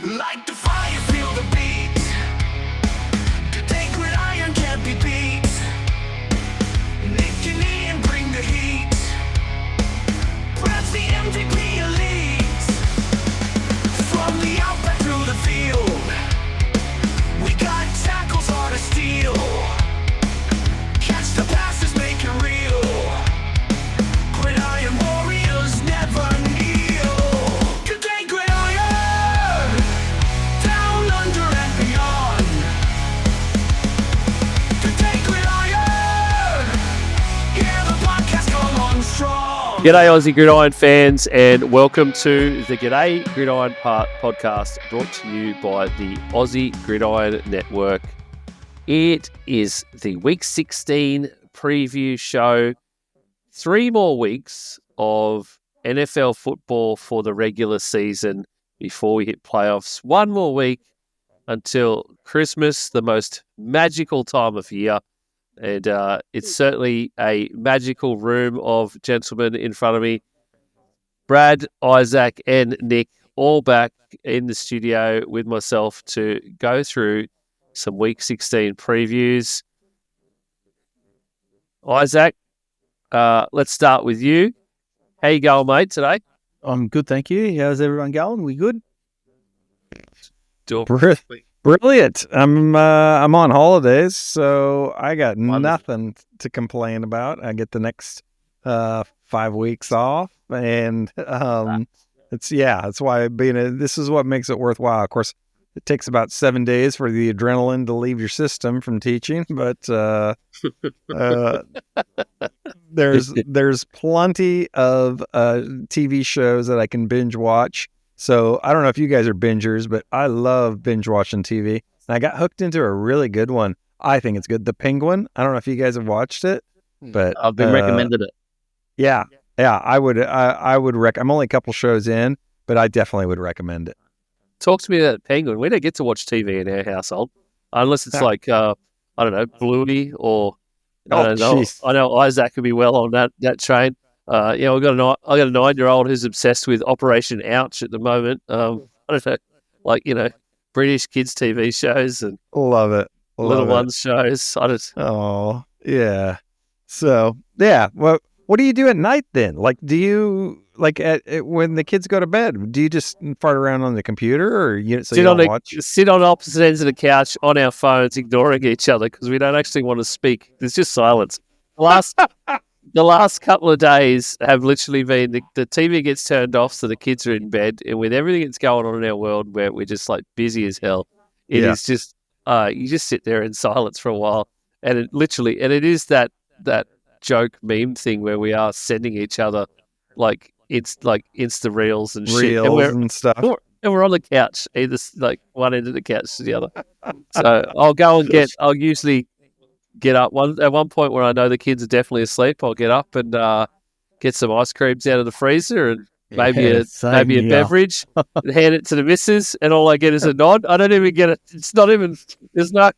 Like the fire, feel the beat. Gday Gridiron can't be beat. Nick your knee and bring the heat. Brad's the MVP elite. From the outback through the field, we got tackles hard to steal. Catch the passes, make it real. Gridiron warriors never kneel. G'day Gridiron, down under and beyond. G'day Gridiron, hear the podcast come on strong. G'day Aussie Gridiron fans, and welcome to the G'day Gridiron podcast, brought to you by the Aussie Gridiron Network. It is the Week 16 preview show. 3 more weeks of NFL football for the regular season before we hit playoffs. 1 more week until Christmas, the most magical time of year. And it's certainly a magical room of gentlemen in front of me. Brad, Isaac, and Nick all back in the studio with myself to go through some Week 16 previews. Isaac, let's start with you. How you going, mate, today? I'm good, thank you. How's everyone going? We good? Brilliant. I'm on holidays, so I got nothing to complain about. I get the next 5 weeks off, and that's why this is what makes it worthwhile. Of course, it takes about 7 days for the adrenaline to leave your system from teaching, but there's plenty of TV shows that I can binge watch. So I don't know if you guys are bingers, but I love binge watching TV. And I got hooked into a really good one. I think it's good. The Penguin. I don't know if you guys have watched it, but I've been recommended it. Yeah, I would. I'm only a couple shows in, but I definitely would recommend it. Talk to me about Penguin. We don't get to watch TV in our household unless it's like I don't know, Bluey or I don't know. I know Isaac could be well on that train. I got a 9-year-old who's obsessed with Operation Ouch at the moment. I don't know, British kids TV shows and love it. Little ones shows. Oh yeah. So yeah. Well, what do you do at night then? Like, do you when the kids go to bed? Do you just fart around on the computer, or sit on opposite ends of the couch on our phones, ignoring each other because we don't actually want to speak? There's just silence. The last couple of days have literally been the TV gets turned off, so the kids are in bed, and with everything that's going on in our world, where we're just like busy as hell, is just you just sit there in silence for a while, and it is that joke meme thing where we are sending each other it's like Insta reels and shit, and stuff, and we're on the couch, either like one end of the couch to the other. So I'll usually get up at one point where I know the kids are definitely asleep. I'll get up and get some ice creams out of the freezer and maybe a beverage and hand it to the missus, and all I get is a nod. I don't even get it. It's not even. There's no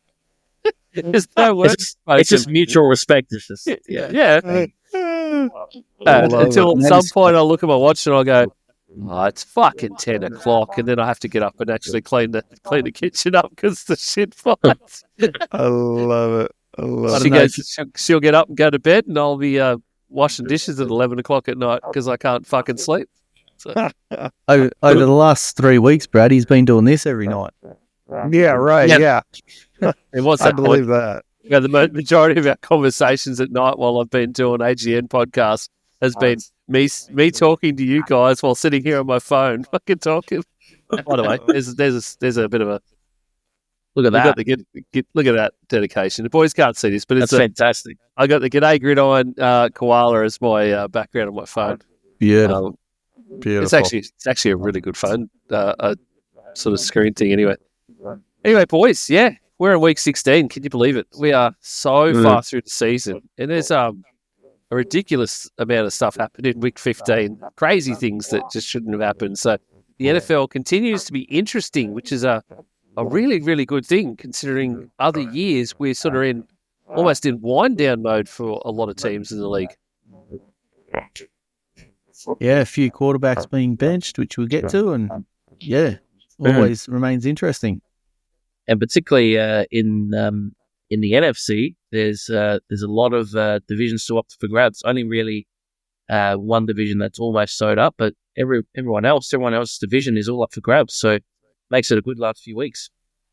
word. It's just mutual respect. It's just until at some point I'll look at my watch and I'll go, "Oh, it's fucking 10 o'clock," and then I have to get up and actually clean the kitchen up because the shit flies. I love it. She'll get up and go to bed, and I'll be washing dishes at 11 o'clock at night because I can't fucking sleep. So. Over the last 3 weeks, Brad, he's been doing this every night. Yeah, right. Yeah. And what's I believe that. The majority of our conversations at night while I've been doing AGN podcasts has been me talking to you guys while sitting here on my phone, fucking talking. By the way, there's a bit of a look at that. Look at that dedication. The boys can't see this, but it's fantastic. I got the G'day Gridiron koala as my background on my phone. Beautiful. It's actually a really good phone, sort of screen thing. Anyway, boys, yeah, we're in week 16. Can you believe it? We are so far through the season, and there's a ridiculous amount of stuff happened in week 15. Crazy things that just shouldn't have happened. So the NFL continues to be interesting, which is a really, really good thing considering other years we're sort of almost in wind down mode for a lot of teams in the league. Yeah, a few quarterbacks being benched, which we'll get to, and yeah, always remains interesting. And particularly in the NFC, there's a lot of divisions still up for grabs. Only really one division that's almost sewed up, but everyone else's division is all up for grabs. So makes it a good last few weeks.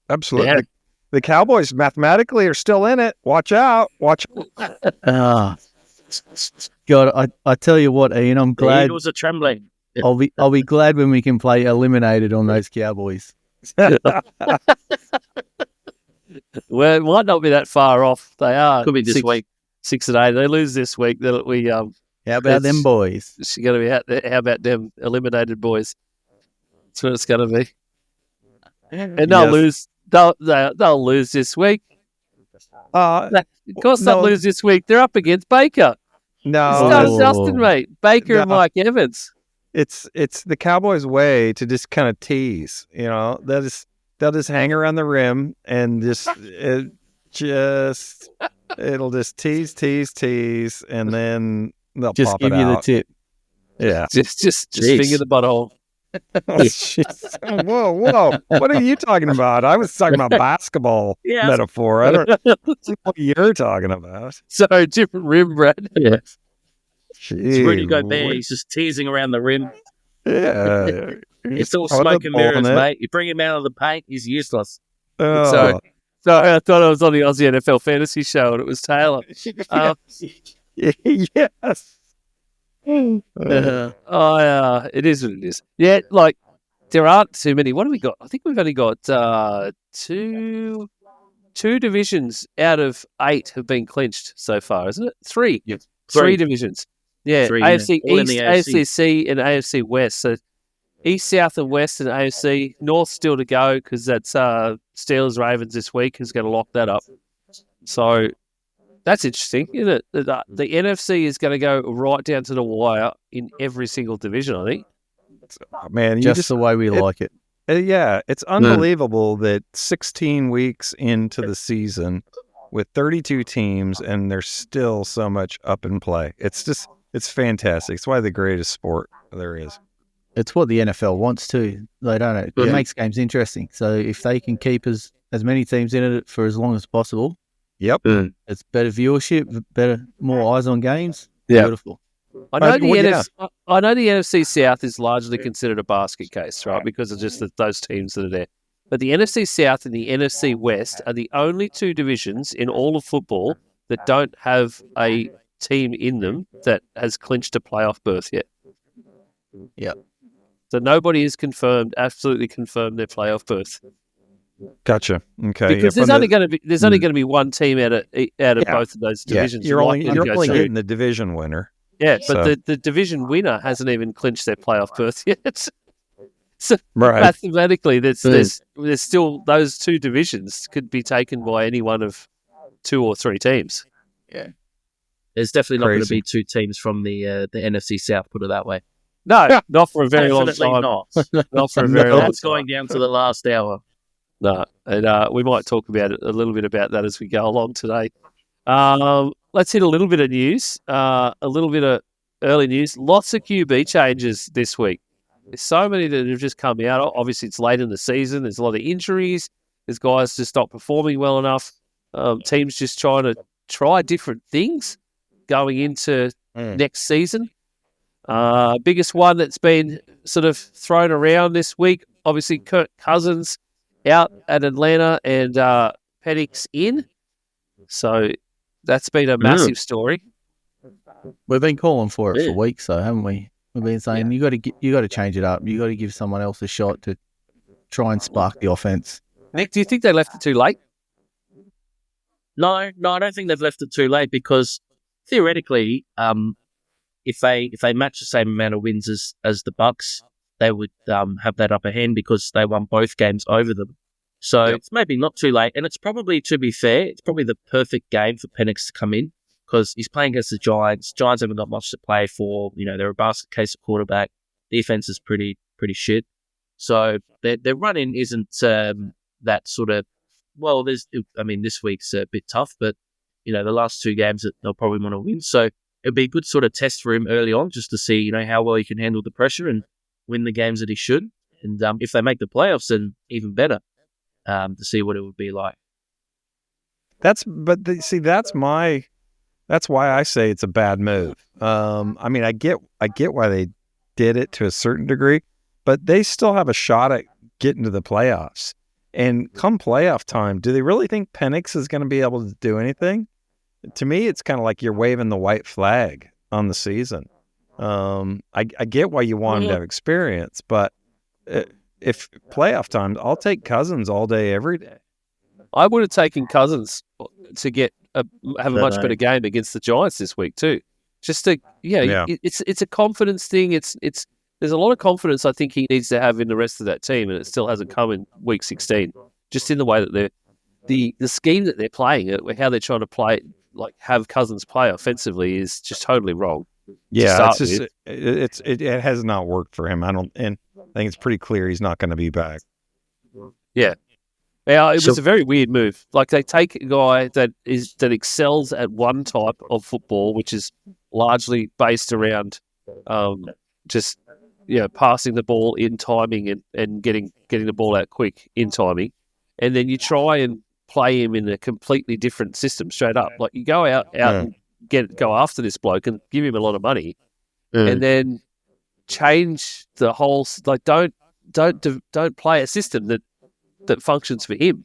Absolutely. Yeah. The Cowboys mathematically are still in it. Watch out. Ah, God, I tell you what, Ian, I'm The glad. Eagles are trembling. I'll be glad when we can play eliminated on those Cowboys. Well, it might not be that far off. They are. Could be this week. 6-8. They lose this week. Then How about them boys? It's going to be out there. How about them eliminated boys? That's what it's going to be. And they'll lose. They'll lose this week. Uh, Of course, they'll no. lose this week. They're up against Baker. no, Started Oh. Dustin, mate. Baker and No. Mike Evans. it's the Cowboys' way to just kind of tease. They'll just hang around the rim and it'll just tease, and then they'll Just pop give it you the out. tip. Yeah. Just Jeez. finger the butthole. Whoa! What are you talking about? I was talking about basketball Yeah. metaphor. I don't know what you're talking about. So different rim, Brad. Yeah. Jeez, It's Rudy Gobert. what- He's just teasing around the rim. Yeah. It's all Throw the smoke and ball in mirrors, it. mate. You bring him out of the paint, he's useless. Oh. So I thought I was on the Aussie NFL fantasy show, and it was Taylor. Yes. It is what it is. Yeah, like there aren't too many. What do we got? I think we've only got two divisions out of 8 have been clinched so far, isn't it? 3. Yep. Three divisions. Yeah, 3, yeah. AFC All in East, the AFC and AFC West. So East, South, and West and AFC. North still to go because that's Steelers Ravens this week who's going to lock that up. So that's interesting, isn't it? The NFC is going to go right down to the wire in every single division, I think. Man, you Just just the way we like it. yeah, it's unbelievable that 16 weeks into the season with 32 teams and there's still so much up in play. It's fantastic. It's why the greatest sport there is. It's what the NFL wants too. They don't. It Yeah. makes games interesting. So if they can keep as many teams in it for as long as possible, Yep. it's better viewership, more eyes on games. Yeah. Beautiful. I know the Well, yeah. I know the NFC South is largely considered a basket case, right? Because of just those teams that are there. But the NFC South and the NFC West are the only 2 divisions in all of football that don't have a team in them that has clinched a playoff berth yet. Yep. So nobody has absolutely confirmed their playoff berth. Gotcha. Okay. Because there's only going to be one team out of Yeah. both of those divisions. You're only likely to go through. getting the division winner. Yeah, but So- the division winner hasn't even clinched their playoff berth yet. So Right. mathematically, there's still those 2 divisions could be taken by any one of 2 or 3 teams. There's definitely not going to Crazy. be 2 teams from the NFC South, put it that way. No, not for a very long Definitely time. not. Not for a very long That's time. going down to the last hour. No, and we might talk about it a little bit about that as we go along today. Let's hit a little bit of news, a little bit of early news. Lots of QB changes this week. There's so many that have just come out. Obviously, it's late in the season. There's a lot of injuries. There's guys just not performing well enough. Teams just trying to try different things going into next season. Biggest one that's been sort of thrown around this week, obviously Kirk Cousins out at Atlanta and Penix in. So that's been a massive story. We've been calling for it Yeah. for weeks, though, haven't we? We've been saying you got to change it up. You got to give someone else a shot to try and spark the offense. Nick, do you think they left it too late? No, I don't think they've left it too late because theoretically, if they match the same amount of wins as the Bucks, they would have that upper hand because they won both games over them. So it's maybe not too late, and it's probably, to be fair, it's probably the perfect game for Penix to come in because he's playing against the Giants. Giants haven't got much to play for. They're a basket case of quarterback. Defense is pretty shit. So their run-in isn't that sort of. Well, this week's a bit tough, but the last 2 games that they'll probably want to win. So it'd be a good sort of test for him early on, just to see how well he can handle the pressure and win the games that he should. And if they make the playoffs, then even better to see what it would be like. That's why I say it's a bad move. I mean, I get why they did it to a certain degree, but they still have a shot at getting to the playoffs. And come playoff time, do they really think Penix is going to be able to do anything? To me, it's kind of like you're waving the white flag on the season. I get why you want him to have experience, but if playoff time, I'll take Cousins all day, every day. I would have taken Cousins to have a much better game against the Giants this week too. Just to, it's a confidence thing. There's a lot of confidence I think he needs to have in the rest of that team, and it still hasn't come in week 16. Just in the way that the scheme that they're playing, how they're trying to play, like have Cousins play offensively, is just totally wrong. Yeah, it has not worked for him. I think it's pretty clear he's not going to be back. Yeah. Yeah, it was a very weird move. Like they take a guy that excels at one type of football, which is largely based around passing the ball in timing and getting the ball out quick in timing, and then you try and play him in a completely different system straight up. Like you go out and go after this bloke and give him a lot of money, and then change the whole. Like don't play a system that functions for him.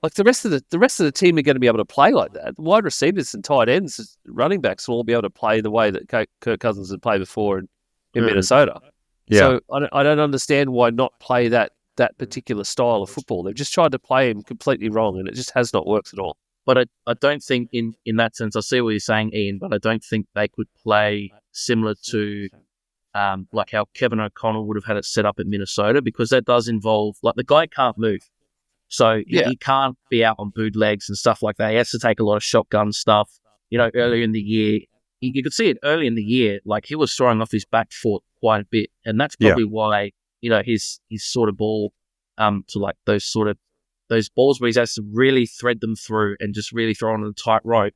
Like the rest of the team are going to be able to play like that. Wide receivers and tight ends, running backs will all be able to play the way that Kirk Cousins had played before in Minnesota. Yeah. So I don't understand why not play that particular style of football. They've just tried to play him completely wrong, and it just has not worked at all. But I don't think in that sense, I see what you're saying, Ian, but I don't think they could play similar to like how Kevin O'Connell would have had it set up at Minnesota, because that does involve, like, the guy can't move. So he can't be out on bootlegs and stuff like that. He has to take a lot of shotgun stuff. Earlier in the year, you could see it early in the year, like he was throwing off his back foot quite a bit. And that's probably why, his sort of ball to like those balls where he has to really thread them through and just really throw on a tight rope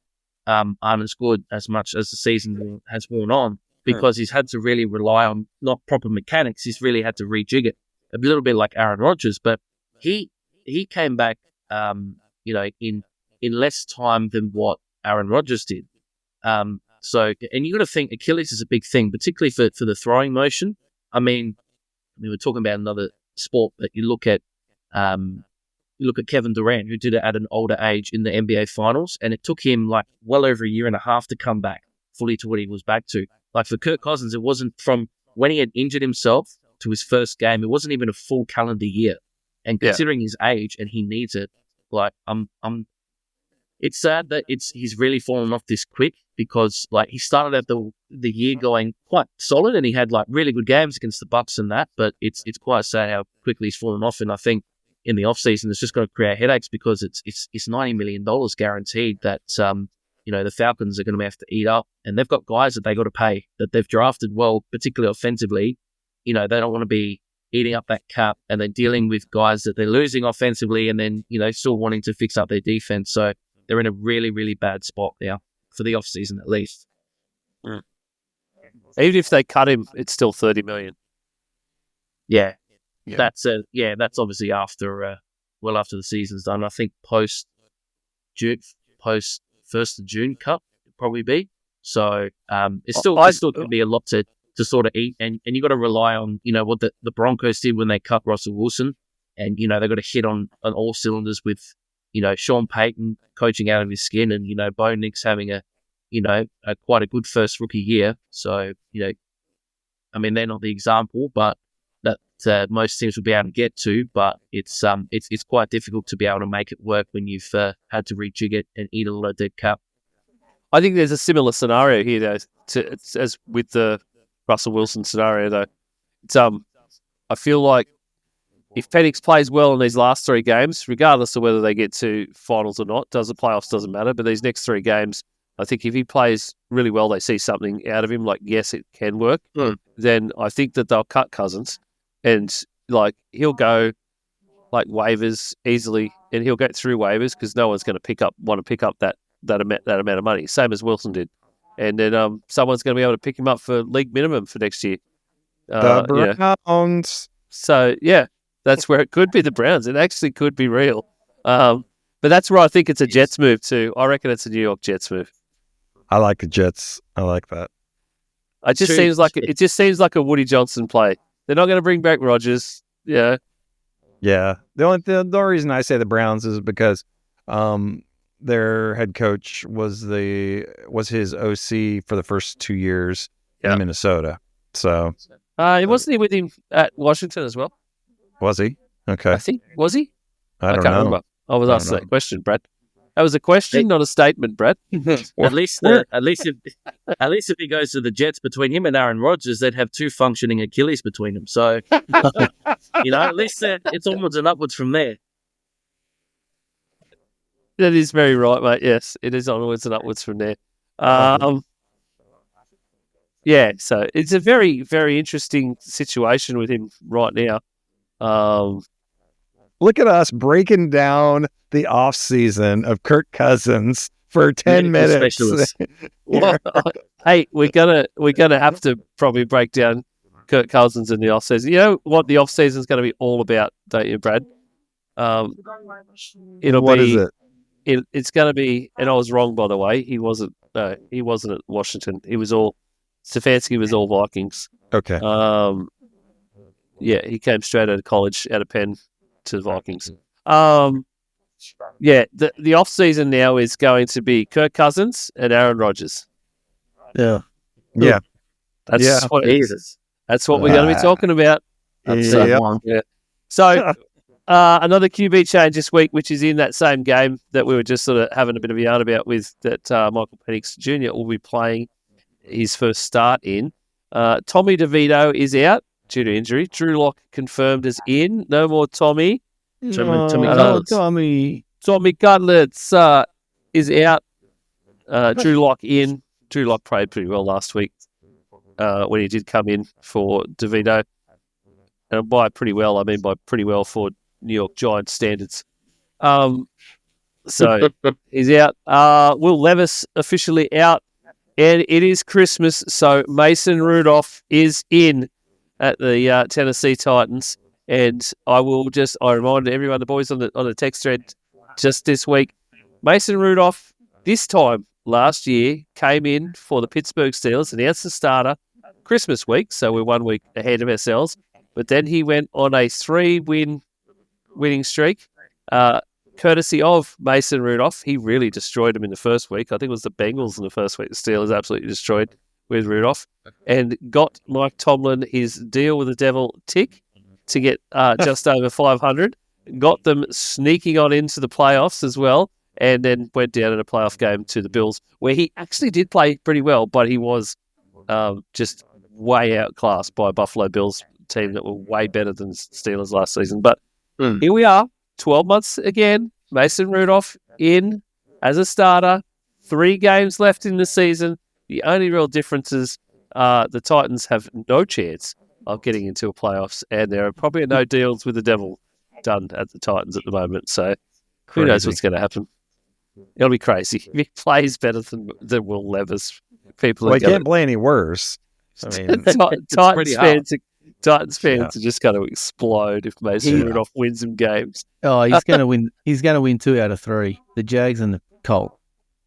aren't as good as much as the season has worn on, because he's had to really rely on not proper mechanics. He's really had to rejig it a little bit like Aaron Rodgers, but he came back, in less time than what Aaron Rodgers did. So, and you got to think Achilles is a big thing, particularly for the throwing motion. I mean, we're talking about another sport, but you look at Kevin Durant, who did it at an older age in the NBA Finals, and it took him like well over a year and a half to come back fully to what he was back to. Like for Kirk Cousins, it wasn't from when he had injured himself to his first game. It wasn't even a full calendar year. And considering his age and he needs it, like it's sad that he's really fallen off this quick, because like he started out the year going quite solid and he had like really good games against the Bucks and that, but it's quite sad how quickly he's fallen off. And I think in the off season it's just going to create headaches, because it's $90 million guaranteed that the Falcons are going to have to eat up, and they've got guys that they got to pay that they've drafted well, particularly offensively. They don't want to be eating up that cap and then dealing with guys that they're losing offensively, and then still wanting to fix up their defense. So they're in a really, really bad spot now for the off season at least. Even if they cut him, it's still $30 million. Yeah. That's obviously after after the season's done. I think post 1st of June cut would probably be. So it's still going to be a lot to sort of eat, and you got to rely on what the Broncos did when they cut Russell Wilson, and they got to hit on all cylinders with Sean Payton coaching out of his skin, and Bo Nix having a quite a good first rookie year. So I mean, they're not the example, but that most teams will be able to get to. But it's quite difficult to be able to make it work when you've had to rejig it and eat a lot of dead cap. I think there's a similar scenario here, though, as with the Russell Wilson scenario, though. It's I feel like if Penix plays well in these last 3 games, regardless of whether they get to finals or not, the playoffs doesn't matter. But these next 3 games, I think if he plays really well, they see something out of him. Like, yes, it can work. Then I think that they'll cut Cousins, and like he'll go like waivers easily, and he'll get through waivers because no one's going to want to pick up that amount of money, same as Wilson did. And then someone's going to be able to pick him up for league minimum for next year. The Browns So yeah, that's where it could be the Browns. It actually could be real. But that's where I think it's a Jets move too. I reckon it's a New York Jets move. I like the Jets. I like that. It just seems like a Woody Johnson play. They're not going to bring back Rodgers. Yeah. Yeah. The only reason I say the Browns is because their head coach was his OC for the first 2 years in Minnesota. So wasn't he with him at Washington as well? was he? Okay. I think was he? I don't can't know. remember. I was asked that question, Brad. That was a question, not a statement, Brad. At least if he goes to the Jets, between him and Aaron Rodgers, they'd have 2 functioning Achilles between them. So, at least it's onwards and upwards from there. That is very right, mate. Yes, it is onwards and upwards from there. Yeah, so it's a very, very interesting situation with him right now. Look at us breaking down the off season of Kirk Cousins for 10 minutes. Well, hey, we're gonna have to probably break down Kirk Cousins in the off season. You know what the off season is going to be all about, don't you, Brad? It's going to be, and I was wrong, by the way. He wasn't at Washington. Stefanski was all Vikings. Okay. Yeah, he came straight out of college, out of Penn to the Vikings. Yeah, the off season now is going to be Kirk Cousins and Aaron Rodgers. Yeah. Yeah. That's what it is. That's what we're going to be talking about. Yeah. So another QB change this week, which is in that same game that we were just sort of having a bit of a yarn about with that Michael Penix Jr. will be playing his first start in. Tommy DeVito is out due to injury. Drew Lock confirmed as in. No more Tommy. Tommy Cutlets is out. Drew Lock in. Drew Lock played pretty well last week when he did come in for DeVito. And by pretty well, I mean by pretty well for New York Giants standards. So he's out. Will Levis officially out. And it is Christmas, so Mason Rudolph is in at the Tennessee Titans. And I remind everyone, the boys on the text thread just this week, Mason Rudolph, this time last year, came in for the Pittsburgh Steelers, announced the starter Christmas week, so we're 1 week ahead of ourselves. But then he went on a 3-win winning streak, courtesy of Mason Rudolph. He really destroyed him in the first week. I think it was the Bengals in the first week. The Steelers absolutely destroyed with Rudolph and got Mike Tomlin his deal with the devil tick to get just over 500. Got them sneaking on into the playoffs as well, and then went down in a playoff game to the Bills, where he actually did play pretty well, but he was just way outclassed by a Buffalo Bills team that were way better than the Steelers last season. But here we are, 12 months again. Mason Rudolph in as a starter. 3 games left in the season. The only real difference is the Titans have no chance of getting into a playoffs, and there are probably no deals with the devil done at the Titans at the moment. So who knows what's going to happen? It'll be crazy. If he plays better than Will Levis, people he can't play any worse. I mean, Titans fans are just going to explode if Mason Rudolph wins some games. Oh, he's going to win. He's going to win 2 out of 3. The Jags and the Colts.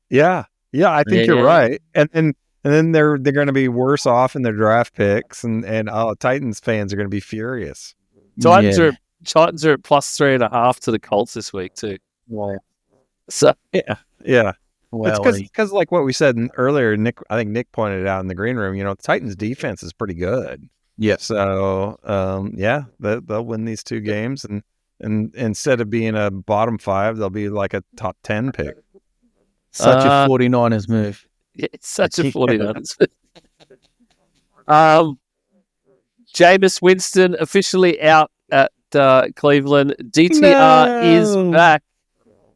Yeah, I think you're right. And then they're going to be worse off in their draft picks, and Titans fans are going to be furious. Titans are at plus 3.5 to the Colts this week too. Wow. So yeah. Well, it's because like what we said earlier, I think Nick pointed it out in the green room. The Titans defense is pretty good. Yeah. So they'll win these 2 games, and instead of being a bottom 5, they'll be like a top 10 pick. Such a 49ers move. Yeah, it's such a 49ers move. Jameis Winston officially out at Cleveland. DTR is back.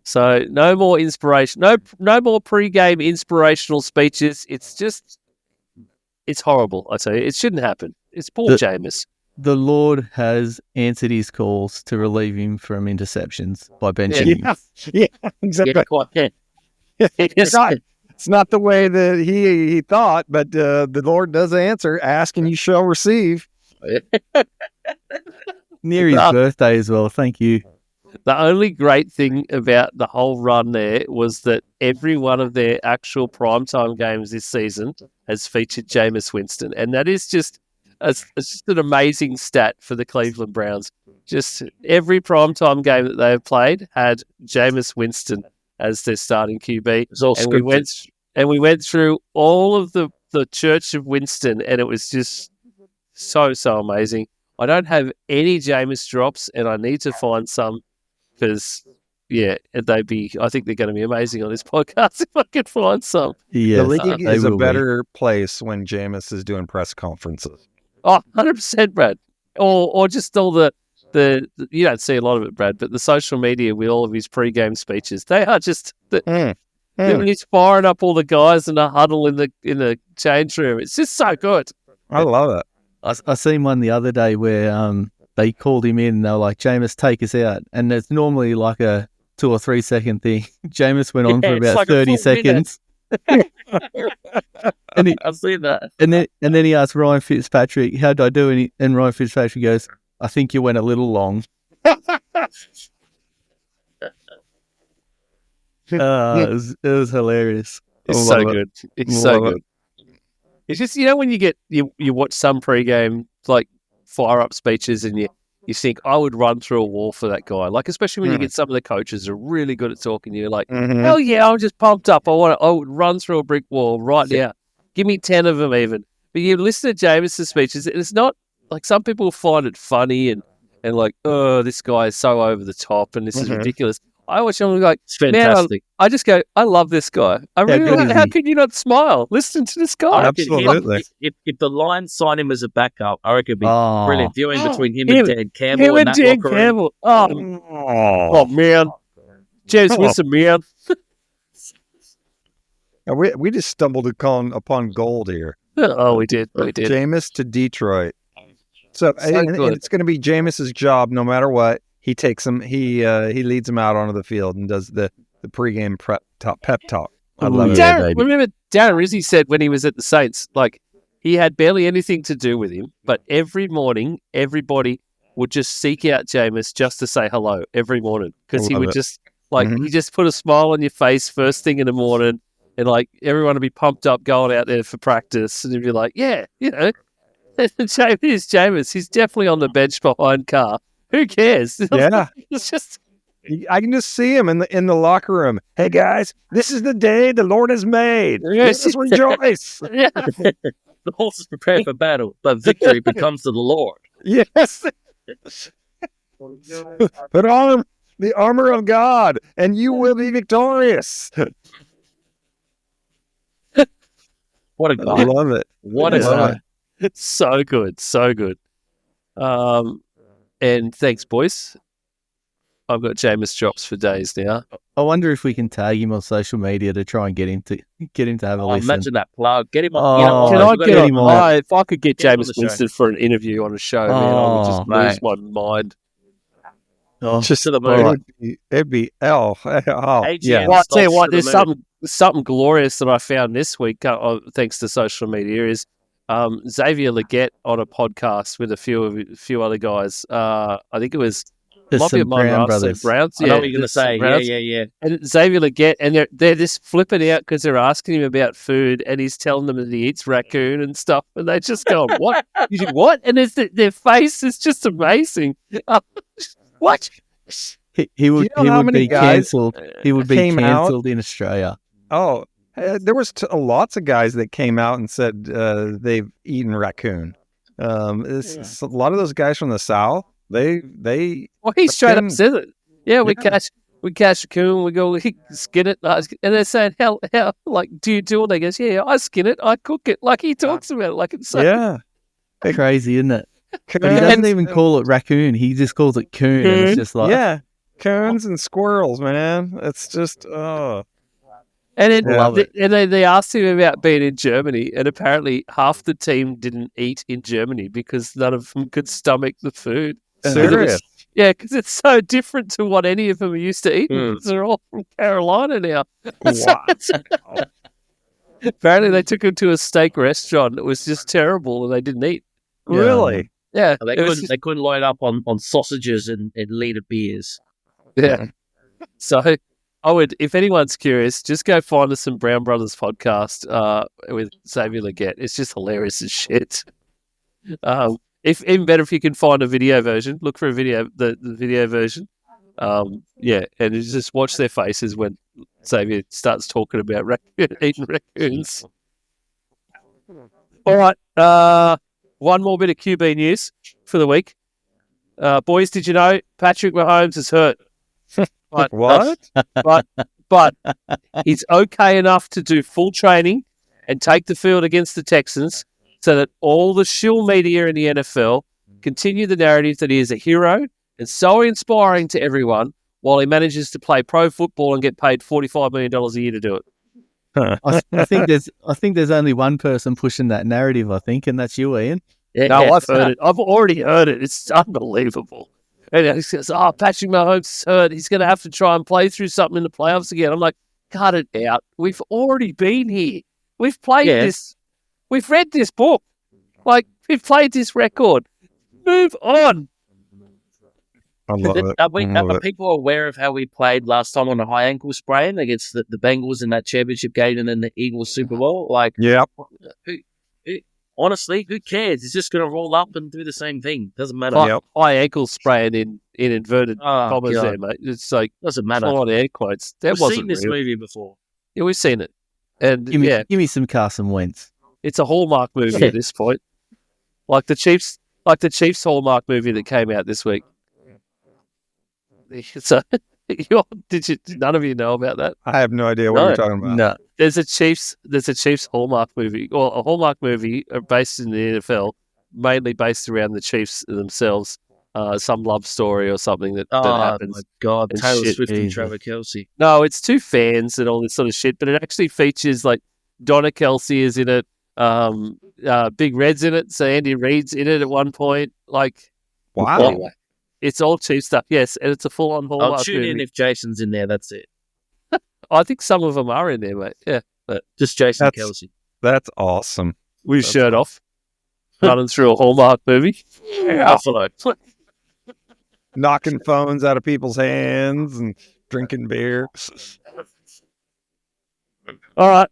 So no more inspiration. No more pre-game inspirational speeches. It's horrible, I tell you. It shouldn't happen. It's poor Jameis. The Lord has answered his calls to relieve him from interceptions by benching him. Yeah, exactly. Yeah, quite. Yeah. It's not the way that he thought, but the Lord does answer. Ask and you shall receive. Near his birthday as well. Thank you. The only great thing about the whole run there was that every one of their actual primetime games this season has featured Jameis Winston. And that is just it's just an amazing stat for the Cleveland Browns. Just every primetime game that they have played had Jameis Winston as their starting QB. It's all And scripted. we went through all of the Church of Winston, and it was just so amazing. I don't have any Jameis drops, and I need to find some because, I think they're going to be amazing on this podcast if I can find some. Yes, The league they is a will be. better place when Jameis is doing press conferences. Oh, 100%, Brad. Or just all the you don't see a lot of it, Brad, but the social media with all of his pre-game speeches, they are just when he's firing up all the guys in a huddle in the change room. It's just so good. I love it. I seen one the other day where they called him in and they were like, Jameis, take us out. And it's normally like a 2 or 3 second thing. Jameis went on for it's about like a 30 full minute. seconds. and, he, I've seen that. and then he asked Ryan Fitzpatrick, how'd I do? And Ryan Fitzpatrick goes, I think you went a little long. It was hilarious. It's Love so it. good. It's so Love good. It's just, when you watch some pre-game like fire up speeches and you think I would run through a wall for that guy. Like especially when you get some of the coaches who are really good at talking, you're like, hell yeah, I'm just pumped up. I would run through a brick wall right now. Give me 10 of them even. But you listen to James's speeches, and it's not like some people find it funny and like, oh, this guy is so over the top and this is ridiculous. I watch him and like, It's fantastic. I just go, I love this guy. How can you not smile? Listen to this guy. I reckon Absolutely. If the Lions sign him as a backup, I reckon it'd be brilliant viewing between him Him- and Dan Campbell Him and that Dan locker room. Campbell. Oh man. James Wilson, man. We just stumbled upon gold here. Oh, we did. Jameis to Detroit. So and good. it's going to be Jameis's job no matter what. He takes him. He leads him out onto the field and does the pregame pep talk. I love it. Yeah, Darren, baby. remember Darren Rizzi said when he was at the Saints, like he had barely anything to do with him, but every morning everybody would just seek out Jameis just to say hello every morning because I he love would it. just he just put a smile on your face first thing in the morning, and like everyone would be pumped up going out there for practice, and he'd be like, yeah, Jameis, he's definitely on the bench behind Carr. Who cares? Yeah. It's just I can just see him in the locker room. Hey guys, this is the day the Lord has made. Yes. Let us rejoice. yeah. The horse is prepared for battle, but victory becomes to the Lord. Yes. Put on the armor of God, and you will be victorious. What a I guy! love it. What a Yeah. guy! It's so good, so good. And thanks, boys. I've got Jameis drops for days now. I wonder if we can tag him on social media to try and get him to have a Oh, listen. imagine that plug. Get him on. Oh, you know, Can we've I got get to on? him on. If I could get Get him on Jameis the show. Winston for an interview on a show, man, I would just Oh, lose my mind. Oh, Just to the it moon. would be, it'd be oh AGM yeah. Well, I'll tell you stops what, to the there's moon. something glorious that I found this week, thanks to social media, is Xavier Leggett on a podcast with a few other guys. I think it was there's might be some Amon Brown Ross, brothers. Browns. I know what you're going to there's some say. Browns. Yeah. And Xavier Leggett, and they're just flipping out because they're asking him about food, and he's telling them that he eats raccoon and stuff, and they just go, "What? You do what?" And their face is just amazing. What? He would you know how many be guys cancelled. He would be came out? cancelled in Australia. Oh, there was lots of guys that came out and said they've eaten raccoon. It's a lot of those guys from the South. They Well, he straight up Raccoon. says it. Yeah, we Yeah. catch a coon, we go skin it, and they're saying, "Hell, like, do you do it?" They goes, "Yeah, I skin it, I cook it." Like he talks about it, like it's so yeah. Crazy, isn't it? But he Coons doesn't even and- call it raccoon. He just calls it coon. And it's just like, yeah, coons and squirrels, man. It's just oh. And then Love it. and they asked him about being in Germany, and apparently half the team didn't eat in Germany because none of them could stomach the food. Serious. Yeah, because it's so different to what any of them are used to eating. Mm. 'Cause they're all from Carolina now. Wow. Apparently, they took him to a steak restaurant. It was just terrible, and they didn't eat. Really? Yeah, They it was couldn't. They couldn't load up on sausages and liter beers. yeah. So I would, if anyone's curious, just go find us some Brown Brothers podcast with Xavier Leggett. It's just hilarious as shit. If even better if you can find a video version, look for a video, the video version. Yeah, and you just watch their faces when Xavier starts talking about eating raccoons. All right, one more bit of QB news for the week. Boys, did you know Patrick Mahomes is hurt? But, What? but he's okay enough to do full training and take the field against the Texans so that all the shill media in the NFL continue the narrative that he is a hero and so inspiring to everyone while he manages to play pro football and get paid $45 million a year to do it. I think there's only one person pushing that narrative. I think, and that's you, Ian. Yeah, No, yeah. I've heard it. I've already heard it. It's unbelievable. And he says, Patrick Mahomes is hurt. He's going to have to try and play through something in the playoffs again. I'm like, cut it out. We've already been here. We've played this. We've read this book. Like, we've played this record. Move on. I love it. Are people aware of how we played last time on a high ankle sprain against the Bengals in that championship game and then the Eagles Super Bowl? Like, Yep. honestly, who cares? He's just going to roll up and do the same thing. Doesn't matter. Yep. High ankle spraying in inverted commas God. there, mate. It's like, Doesn't matter. full on air quotes. That We've wasn't seen this real. movie before. Yeah, we've seen it. And Give me some Carson Wentz. it's a Hallmark movie at this point. Like the Chiefs Hallmark movie that came out this week. So, none of you know about that? I have no idea what No. you're talking about. No, There's a Chiefs Hallmark movie, or a Hallmark movie based in the NFL, mainly based around the Chiefs themselves. Some love story or something that happens. my God. and Taylor shit. Swift and Jesus. Trevor Kelsey. No, it's two fans and all this sort of shit, but it actually features like Donna Kelsey is in it, Big Red's in it, so Andy Reid's in it at one point. Like, Wow. anyway, it's all Chiefs stuff, yes, and it's a full-on Hallmark I'll tune movie. in if Jason's in there. That's it. I think some of them are in there, mate. Yeah, Just Jason That's- Kelsey. That's awesome. with his That's shirt off, running through a Hallmark movie. Buffalo. Knocking phones out of people's hands and drinking beer. All right.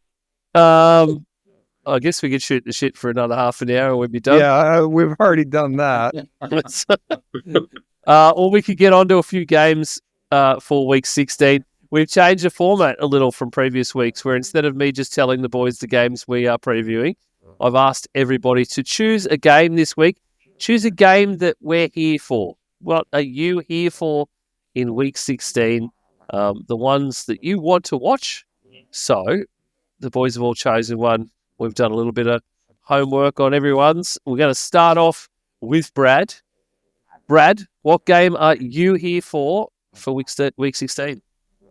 I guess we could shoot the shit for another half an hour and we'd be done. Yeah, we've already done that. Or we could get on to a few games for week 16. We've changed the format a little from previous weeks where instead of me just telling the boys the games we are previewing, I've asked everybody to choose a game this week. Choose a game that we're here for. What are you here for in week 16? The ones that you want to watch. So the boys have all chosen one. We've done a little bit of homework on everyone's. We're going to start off with Brad. Brad, what game are you here for week 16?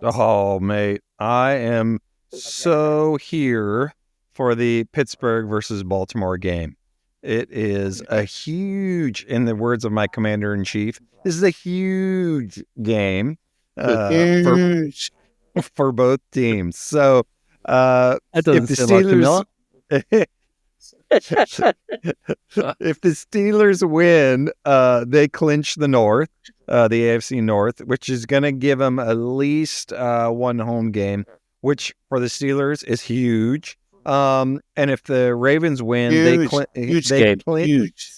Oh, mate. I am so here for the Pittsburgh versus Baltimore game. It is a huge, in the words of my commander-in-chief, this is a huge game for both teams. So that doesn't if the sound like Camilla. if the Steelers win, they clinch the North, the AFC North, which is going to give them at least one home game, which for the Steelers is huge. And if the Ravens win, Huge game. Huge.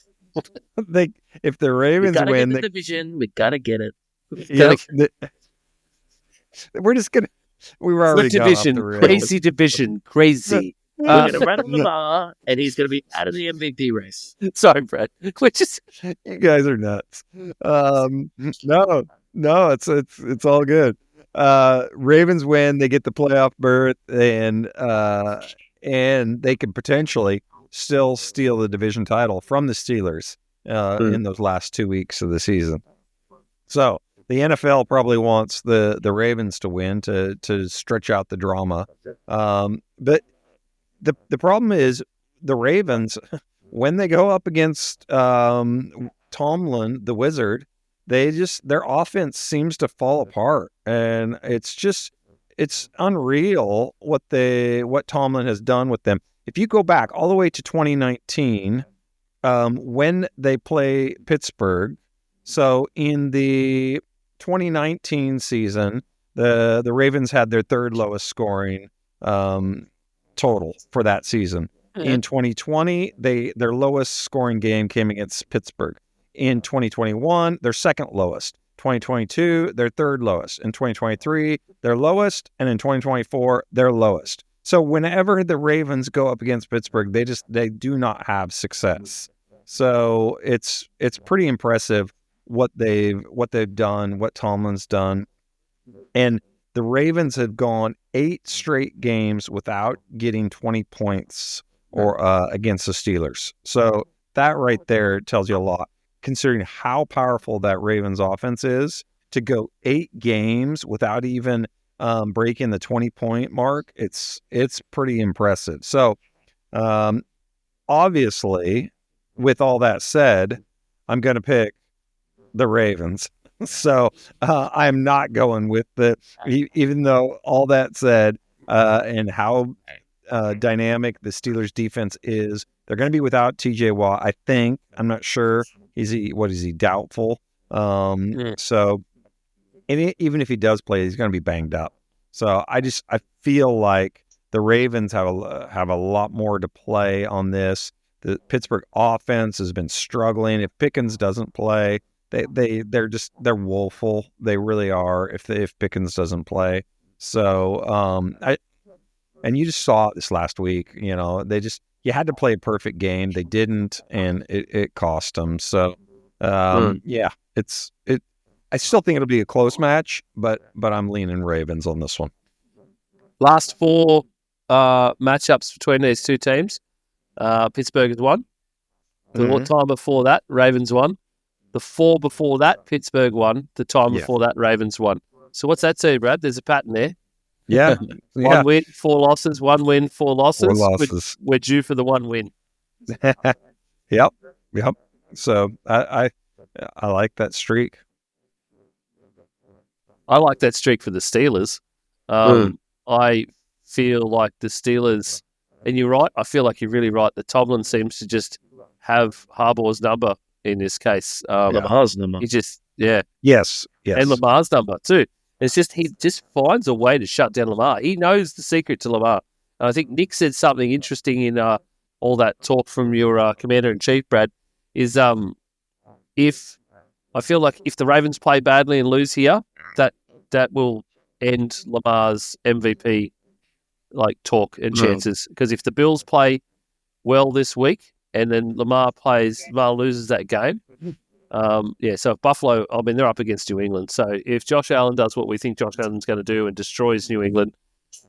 If the We Ravens gotta win, get the division. We gotta get it. we're just gonna. We were already Split gone off division. the rails. Crazy division. Crazy. We're gonna run him Lamar, and he's gonna be out of the MVP race. Sorry, Brad. We're just You guys are nuts. No, it's all good. Ravens win, they get the playoff berth, and they could potentially still steal the division title from the Steelers in those last 2 weeks of the season. So the NFL probably wants the Ravens to win to stretch out the drama. But the problem is the Ravens, when they go up against Tomlin, the Wizard, their offense seems to fall apart, and it's unreal what Tomlin has done with them. If you go back all the way to 2019, when they play Pittsburgh. So in the 2019 season, the Ravens had their third lowest scoring total for that season. In 2020, their lowest scoring game came against Pittsburgh. In 2021, their second lowest. 2022, their third lowest. In 2023, their lowest. And in 2024, their lowest. So whenever the Ravens go up against Pittsburgh, they do not have success. So it's pretty impressive what they've done, what Tomlin's done. And the Ravens have gone 8 straight games without getting 20 points or against the Steelers. So that right there tells you a lot, considering how powerful that Ravens offense is. To go 8 games without even breaking the 20-point mark, it's pretty impressive. So obviously, with all that said, I'm going to pick the Ravens. So I'm not going with even though all that said, and how dynamic the Steelers defense is, they're going to be without TJ Watt. I think, I'm not sure. Is he doubtful? So, even if he does play, he's going to be banged up. So I feel like the Ravens have a lot more to play on this. The Pittsburgh offense has been struggling. If Pickens doesn't play, they're woeful. They really are. If Pickens doesn't play, so and you just saw it this last week. You had to play a perfect game. They didn't, and it cost them. So yeah, I still think it'll be a close match, but I'm leaning Ravens on this one. Last 4 matchups between these two teams, Pittsburgh has won. The time before that, Ravens won. The 4 before that, Pittsburgh won. The time before that, Ravens won. So what's that say, Brad? There's a pattern there. Yeah. 1 win, 4 losses. 1 win, 4 losses. 4 losses. We're due for the 1 win. Yep. So I like that streak. I like that streak for the Steelers. I feel like the Steelers, and you're right, I feel like you're really right. The Tomlin seems to just have Harbaugh's number in this case. Lamar's number. He just, yeah. Yes. And Lamar's number too. It's just, he just finds a way to shut down Lamar. He knows the secret to Lamar. And I think Nick said something interesting in all that talk from your commander-in-chief, Brad, is if the Ravens play badly and lose here, that will end Lamar's MVP talk and chances. Because if the Bills play well this week and then Lamar loses that game, so if Buffalo, they're up against New England. So if Josh Allen does what we think Josh Allen's going to do and destroys New England,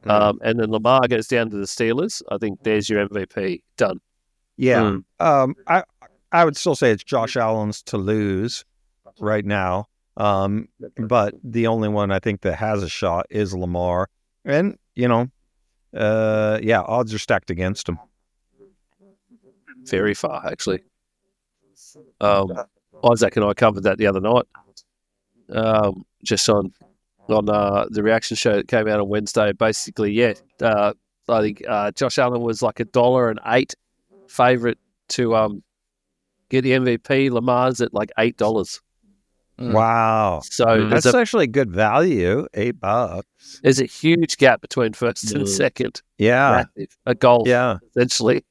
and then Lamar goes down to the Steelers, I think there's your MVP done. Yeah. I would still say it's Josh Allen's to lose right now. But the only one I think that has a shot is Lamar. And, odds are stacked against him. Very far, actually. Isaac and I covered that the other night, just on the reaction show that came out on Wednesday. Basically, I think Josh Allen was like $1.08 favorite to get the MVP. Lamar's at like $8. Wow. So that's actually good value, $8. There's a huge gap between first and second. Yeah. Massive. A goal. Yeah. Essentially.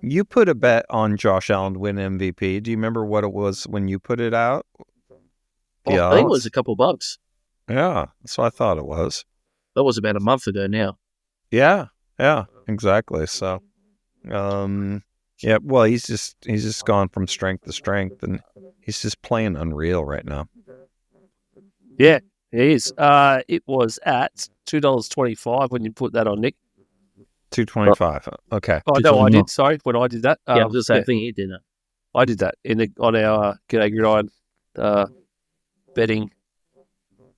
You put a bet on Josh Allen to win MVP. Do you remember what it was when you put it out? I think it was a couple bucks. Yeah. That's what I thought it was. That was about a month ago now. Yeah. Yeah. Exactly. So, yeah, well, he's just gone from strength to strength, and he's just playing unreal right now. Yeah, he is. It was at $2.25 when you put that on, Nick. $2.25. Okay. Oh no, I did. Sorry, when I did that. Yeah, the same thing he did. I did that on our Gday Gridiron betting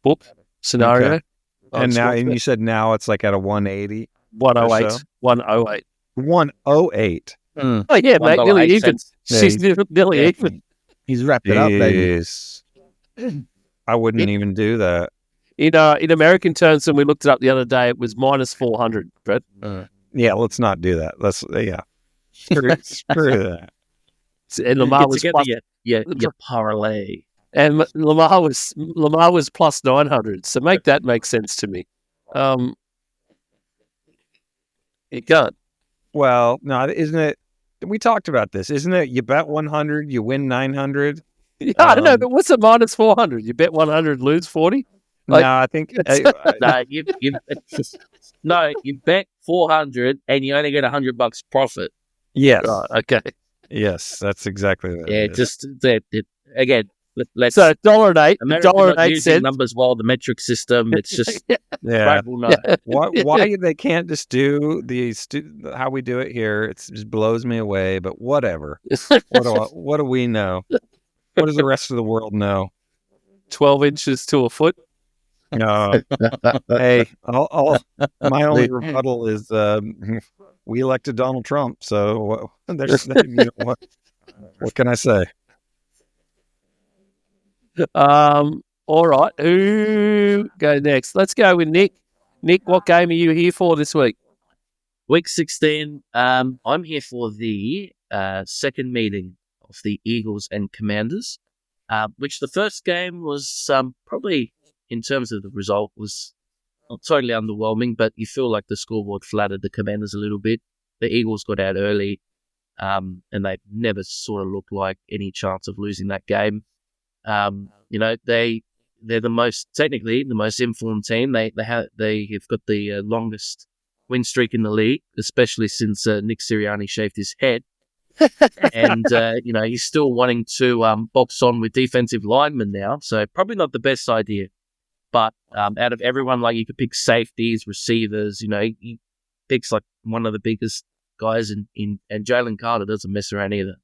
book scenario. Okay. And you said now it's like at a 180. 108. So? 108. 108. Oh yeah, mate, nearly even. She's nearly even. He's wrapped it up, baby. I wouldn't even do that. In American terms, when we looked it up the other day, it was minus 400, Brett. Yeah, let's not do that. Screw that. and You Lamar get was together plus, your parlay. and Lamar was plus 900. So make that make sense to me. It can't. Well, no, isn't it? We talked about this, isn't it? You bet 100, you win 900. Yeah, I don't know, but what's a minus 400? You bet 100, lose 40. Like, No, I think No, you bet 400 and you only get $100 profit. yes, right, okay. yes, that's exactly what Yeah, it is. just again. Let's So $1.08, America not using $1.08. numbers well. The metric system. It's just Yeah, Brad will know. why they can't just do how we do it here? It just blows me away. But whatever. What do we know? What does the rest of the world know? 12 inches to a foot. No. Hey, my only rebuttal is we elected Donald Trump, so what can I say? All right. Who go next? Let's go with Nick. Nick, what game are you here for this week? Week 16. I'm here for the second meeting of the Eagles and Commanders, which the first game was probably, in terms of the result, was not totally underwhelming, but you feel like the scoreboard flattered the Commanders a little bit. The Eagles got out early, and they never sort of looked like any chance of losing that game. They're technically the most informed team. They have got the longest win streak in the league, especially since Nick Sirianni shaved his head. And he's still wanting to box on with defensive linemen now, so probably not the best idea. But out of everyone, like, you could pick safeties, receivers. He picks like one of the biggest guys and Jalen Carter doesn't mess around either.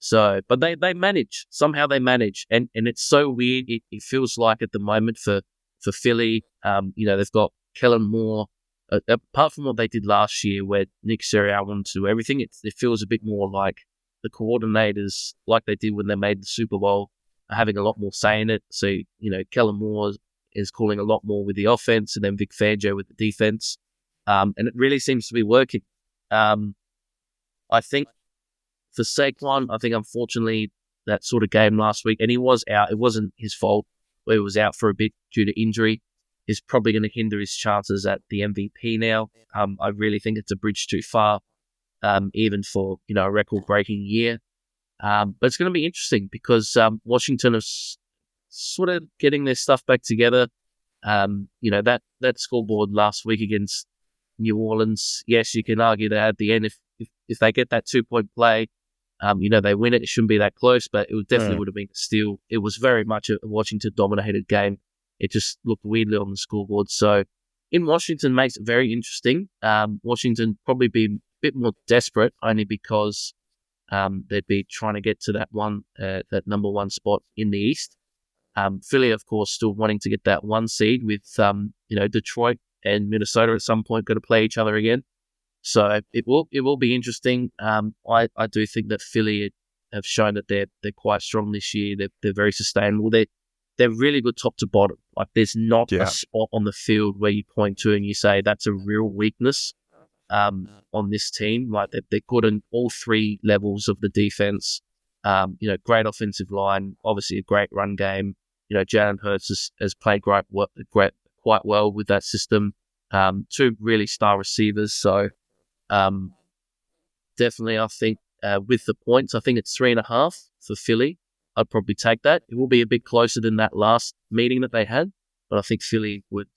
So, but they manage. Somehow they manage. And it's so weird. It feels like at the moment for Philly, they've got Kellen Moore. Apart from what they did last year where Nick Sirianni wanted to do everything, it feels a bit more like the coordinators, like they did when they made the Super Bowl, are having a lot more say in it. So, Kellen Moore is calling a lot more with the offense, and then Vic Fangio with the defense. And it really seems to be working. I think for Saquon, unfortunately that sort of game last week, and he was out. It wasn't his fault, but he was out for a bit due to injury. Is probably going to hinder his chances at the MVP now. I really think it's a bridge too far, even for a record-breaking year. But it's going to be interesting because Washington is sort of getting their stuff back together. That scoreboard last week against New Orleans, yes, you can argue that at the end, if they get that 2-point play, they win it. It shouldn't be that close, but it definitely would have been a steal. It was very much a Washington-dominated game. It just looked weirdly on the scoreboard. So in Washington makes it very interesting. Washington probably be a bit more desperate only because they'd be trying to get to that number one spot in the East. Philly, of course, still wanting to get that one seed with Detroit and Minnesota at some point going to play each other again. So it will be interesting. I do think that Philly have shown that they're quite strong this year. They're very sustainable. They're really good top to bottom. Like, there's not a spot on the field where you point to and you say that's a real weakness on this team. Like, they're good in all three levels of the defense. Great offensive line, obviously a great run game. Jalen Hurts has played quite well with that system. Two really star receivers. So definitely, I think with the points, I think it's 3.5 for Philly. I'd probably take that. It will be a bit closer than that last meeting that they had, but I think Philly would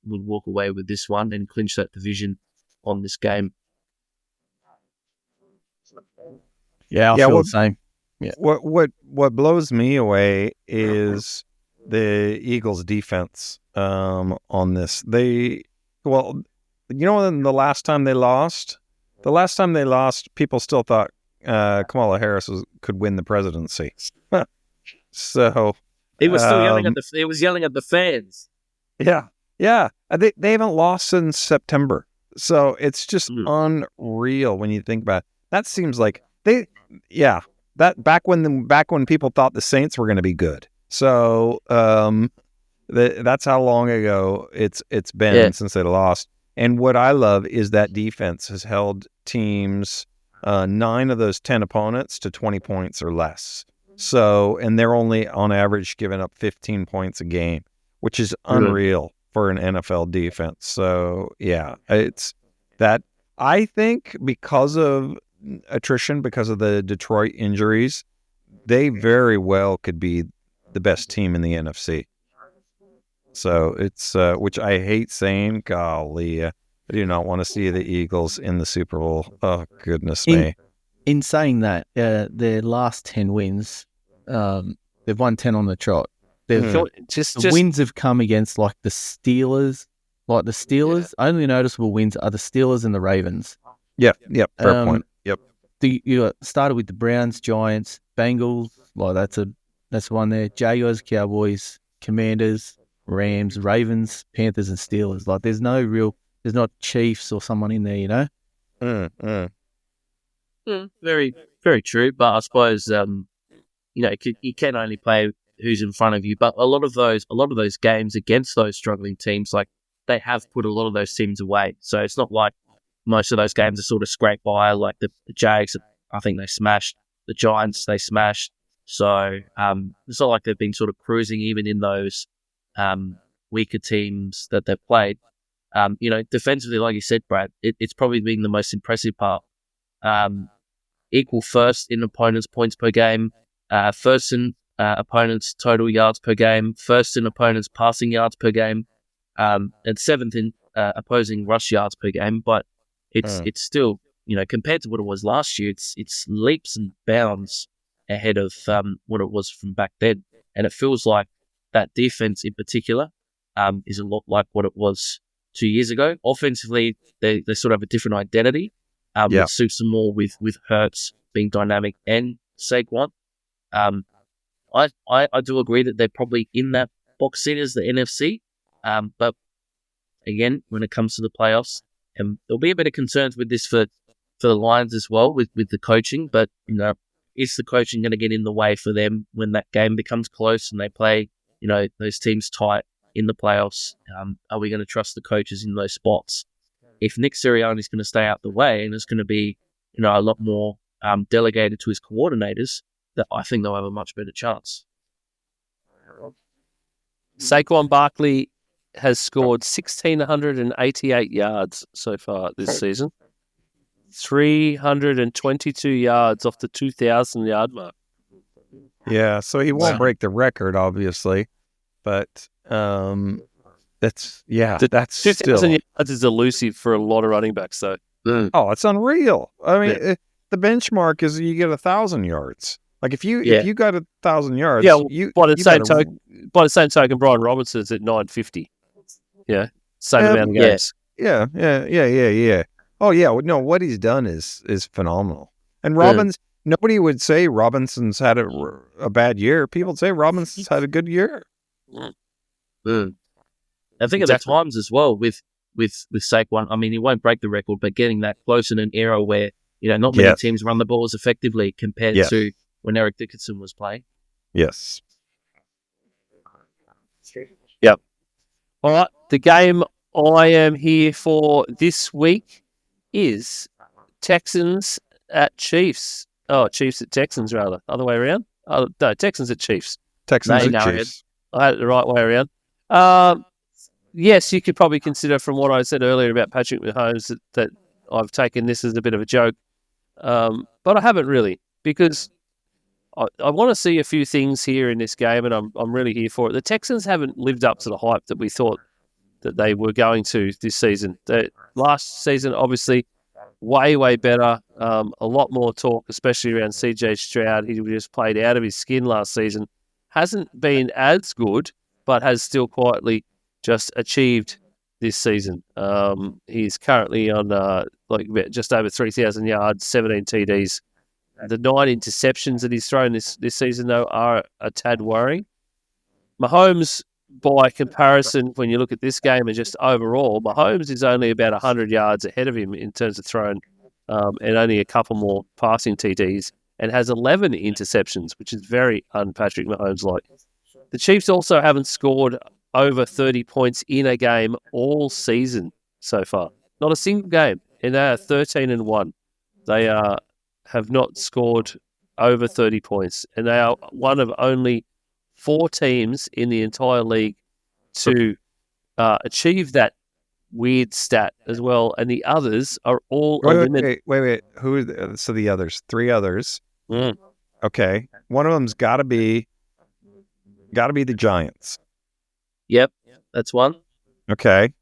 walk away with this one and clinch that division on this game. Yeah, I feel the same. Yeah. What blows me away is the Eagles' defense on this. The last time they lost, people still thought Kamala Harris could win the presidency. So he was still yelling at the fans. Yeah. They haven't lost since September. So it's just unreal when you think about it. That seems like that back when people thought the Saints were going to be good. So that's how long ago it's been since they lost. And what I love is that defense has held teams 9 of those 10 opponents to 20 points or less. So, and they're only on average giving up 15 points a game, which is unreal for an NFL defense. So, yeah, it's that. I think because of attrition, because of the Detroit injuries, they very well could be the best team in the NFC. So it's, which I hate saying, golly, I do not want to see the Eagles in the Super Bowl. Oh, goodness me. In saying that, their last 10 wins, they've won 10 on the trot. The wins have come against like the Steelers. Like the Steelers, only noticeable wins are the Steelers and the Ravens. Yep, fair point. Yep. You started with the Browns, Giants, Bengals. Like that's one there. Jaguars, Cowboys, Commanders, Rams, Ravens, Panthers, and Steelers. Like there's not Chiefs or someone in there, you know. Very, very true. But I suppose you can only play who's in front of you. But a lot of those games against those struggling teams, like they have put a lot of those teams away. So it's not like most of those games are sort of scraped by. Like the Jags, I think they smashed the Giants. They smashed. So it's not like they've been sort of cruising even in those weaker teams that they've played. Defensively, like you said, Brad, it's probably been the most impressive part. Equal first in opponents' points per game, first in opponents' total yards per game, first in opponents' passing yards per game, and seventh in opposing rush yards per game. But it's still, compared to what it was last year, it's leaps and bounds ahead of what it was from back then. And it feels like that defense in particular is a lot like what it was 2 years ago. Offensively, they sort of have a different identity. It suits them more with Hurts being dynamic and Saquon. I do agree that they're probably in that box seat as the NFC. But again, when it comes to the playoffs, there'll be a bit of concerns with this for the Lions as well with the coaching. But is the coaching going to get in the way for them when that game becomes close and they play those teams tight in the playoffs? Are we going to trust the coaches in those spots? If Nick Sirianni is going to stay out the way and it's going to be a lot more delegated to his coordinators, that I think they'll have a much better chance. Saquon Barkley has scored 1,688 yards so far this season. 322 yards off the 2,000-yard mark. Yeah, so he won't break the record, obviously, but that's 2,000 yards is elusive for a lot of running backs, though. Oh, it's unreal. I mean, the benchmark is you get 1,000 yards. Like if you got 1,000 yards, by the same token, Brian Robinson's at 950. Yeah, same amount of games. Yeah. Oh yeah, no, what he's done is phenomenal. And nobody would say Robinson's had a bad year. People would say Robinson's had a good year. I think at the times as well with Saquon, I mean, he won't break the record, but getting that close in an era where not many teams run the ball as effectively compared to when Eric Dickerson was playing. Yes. Yep. All right. The game I am here for this week is Texans at Chiefs. Oh, Chiefs at Texans, rather. Other way around? Oh, no, Texans at Chiefs. Texans at Chiefs. I had it the right way around. Yes, you could probably consider from what I said earlier about Patrick Mahomes that I've taken this as a bit of a joke. But I haven't really, because I want to see a few things here in this game, and I'm really here for it. The Texans haven't lived up to the hype that we thought that they were going to this season. Last season, obviously, way better. A lot more talk, especially around CJ Stroud. He just played out of his skin last season. Hasn't been as good, but has still quietly just achieved this season. He's currently on just over 3,000 yards, 17 TDs. The 9 interceptions that he's thrown this season, though, are a tad worrying. Mahomes, by comparison, when you look at this game and just overall, Mahomes is only about 100 yards ahead of him in terms of thrown and only a couple more passing TDs, and has 11 interceptions, which is very un-Patrick Mahomes-like. The Chiefs also haven't scored over 30 points in a game all season so far. Not a single game, and they are 13-1. They are have not scored over 30 points, and they are one of only 4 teams in the entire league to achieve that weird stat as well. And the others are all eliminated. Wait. Who are so the others? 3 others. Mm. Okay, one of them's got to be the Giants. Yep, that's one. Okay.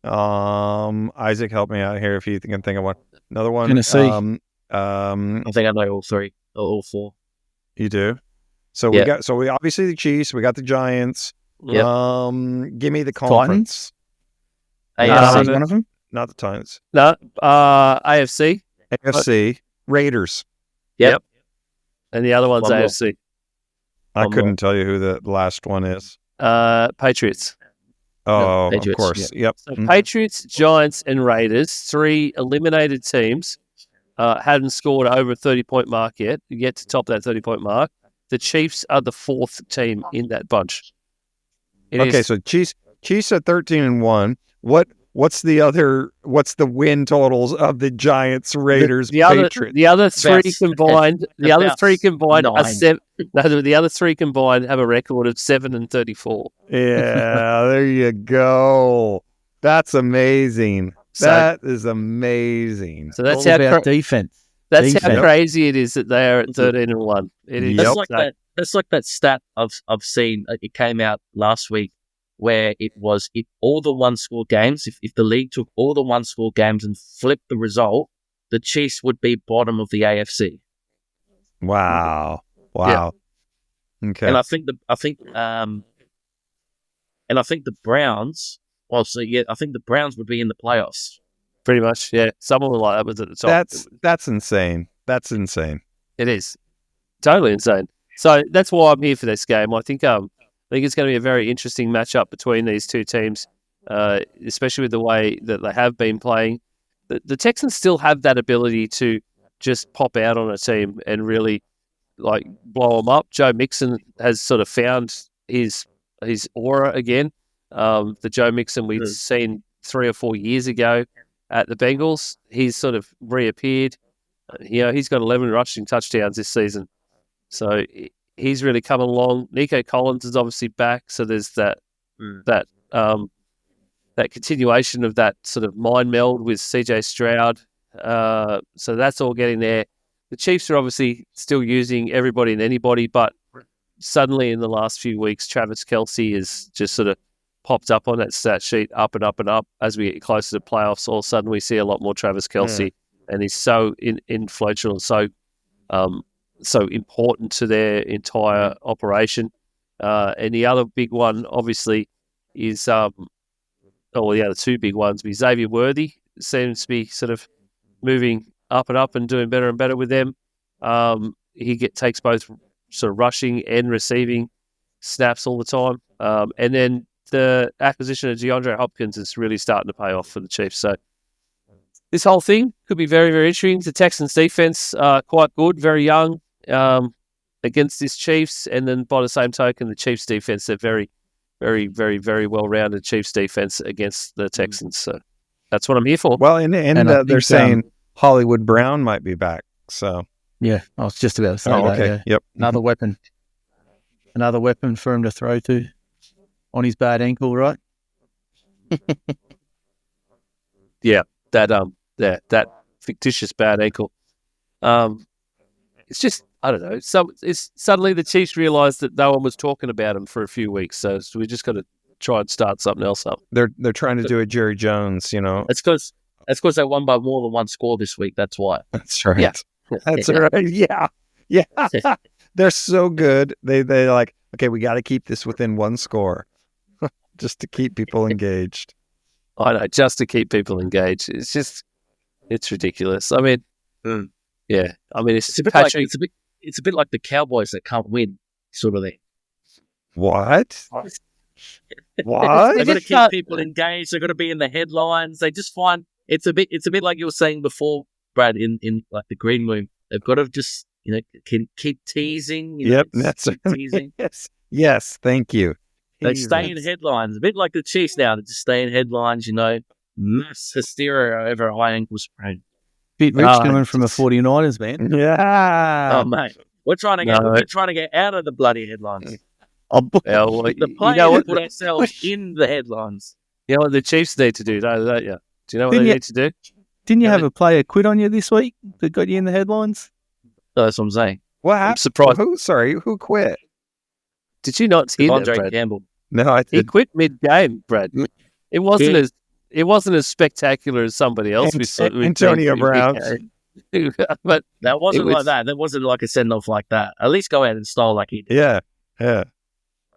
Isaac, help me out here if you can think of one. Another one. Tennessee. I think I know all 3 or all 4. You do. So Yeah. we obviously the Chiefs. We got the Giants. Yep. Give me the conference. AFC. is one of them. Not the Titans. No, AFC, AFC. Raiders. Yep. and the other one's One more. AFC. I One couldn't tell you who the last one is. Patriots. Oh, of Patriots, course. Yep. So Patriots, Giants, and Raiders, 3 eliminated teams, hadn't scored over a 30-point mark yet to top that 30-point mark. The Chiefs are the 4th team in that bunch. Okay, so Chiefs at 13-1. What's the win totals of the Giants, Raiders, Patriots? The other 3 About- combined. The other about 3 combined are 9. 7. No, the other 3 combined have a record of 7-34. Yeah, there you go. That's amazing. So- That is amazing. So that's All how about defense. that's how defense. crazy it is that they are at 13-1. It is. That's Yep. like that. That's like that stat I've seen. It came out last week where it was if all the 1-score games, if the league took all the 1-score games and flipped the result, the Chiefs would be bottom of the AFC. Wow. Okay. And I think the Browns. Well, so yeah, I think the Browns would be in the playoffs. Pretty much, yeah. Someone like that was at the top. That's insane. That's insane. It is totally insane. So that's why I'm here for this game. I think it's going to be a very interesting matchup between these 2 teams, especially with the way that they have been playing. The Texans still have that ability to just pop out on a team and really like blow them up. Joe Mixon has sort of found his aura again. The Joe Mixon we'd seen 3 or 4 years ago at the Bengals, he's sort of reappeared. He's got 11 rushing touchdowns this season. So he's really come along. Nico Collins is obviously back. So there's that continuation of that sort of mind meld with CJ Stroud. So that's all getting there. The Chiefs are obviously still using everybody and anybody, but suddenly in the last few weeks, Travis Kelce has just sort of popped up on that stat sheet up and up and up. As we get closer to playoffs, all of a sudden we see a lot more Travis Kelce, and he's so influential and so important to their entire operation. And the other big one, obviously, is the other 2 big ones. Xavier Worthy seems to be sort of moving up and up and doing better and better with them. He takes both sort of rushing and receiving snaps all the time. And then the acquisition of DeAndre Hopkins is really starting to pay off for the Chiefs. So this whole thing could be very, very interesting. The Texans defense quite good, very young against this Chiefs. And then by the same token, the Chiefs defense, they're very, very, very, very well-rounded Chiefs defense against the Texans. So that's what I'm here for. Well, and I they're think, saying Hollywood Brown might be back. So Yeah, I was just about to say oh, that. okay. Yeah. Yep. Another weapon for him to throw to on his bad ankle, right? That fictitious bad ankle. It's just, I don't know. So it's suddenly the Chiefs realised that no one was talking about him for a few weeks. So we just got to try and start something else up. They're trying to do a Jerry Jones, That's because they won by more than 1 score this week. That's why. That's right. Yeah. That's right. Yeah. They're so good. They like, okay, we got to keep this within 1 score just to keep people engaged. I know, just to keep people engaged. It's ridiculous. I mean, yeah. I mean, it's a bit like the Cowboys that can't win, sort of thing. What? They've What? got to keep people engaged. They've got to be in the headlines. They just find it's a bit like you were saying before, Brad, in like the green room. They've got to just keep teasing. Yep, that's teasing. Yes, thank you. They stay in headlines, a bit like the Chiefs now. They just stay in headlines. Mass hysteria over a high ankle sprain. Bit rich Ah, coming from a 49ers, man. Yeah. Oh, mate. We're trying to get Yeah. mate. We're trying to get out of the bloody headlines. Oh, yeah, well, The you players know what? put ourselves in the headlines. You know what the Chiefs need to do, don't you? Do you know what Didn't they you- need to do? Didn't you Yeah, have a player quit on you this week that got you in the headlines? That's what I'm saying. What I'm happened? surprised. Who quit? Did you not hear that, Andre Brad? Campbell. No, I He did. quit mid-game, Brad. It wasn't Yeah. as spectacular as somebody else we saw. Antonio Brown. But That wasn't was- like that. That wasn't like a send off like that. At least go out and style like he did. Yeah. Yeah.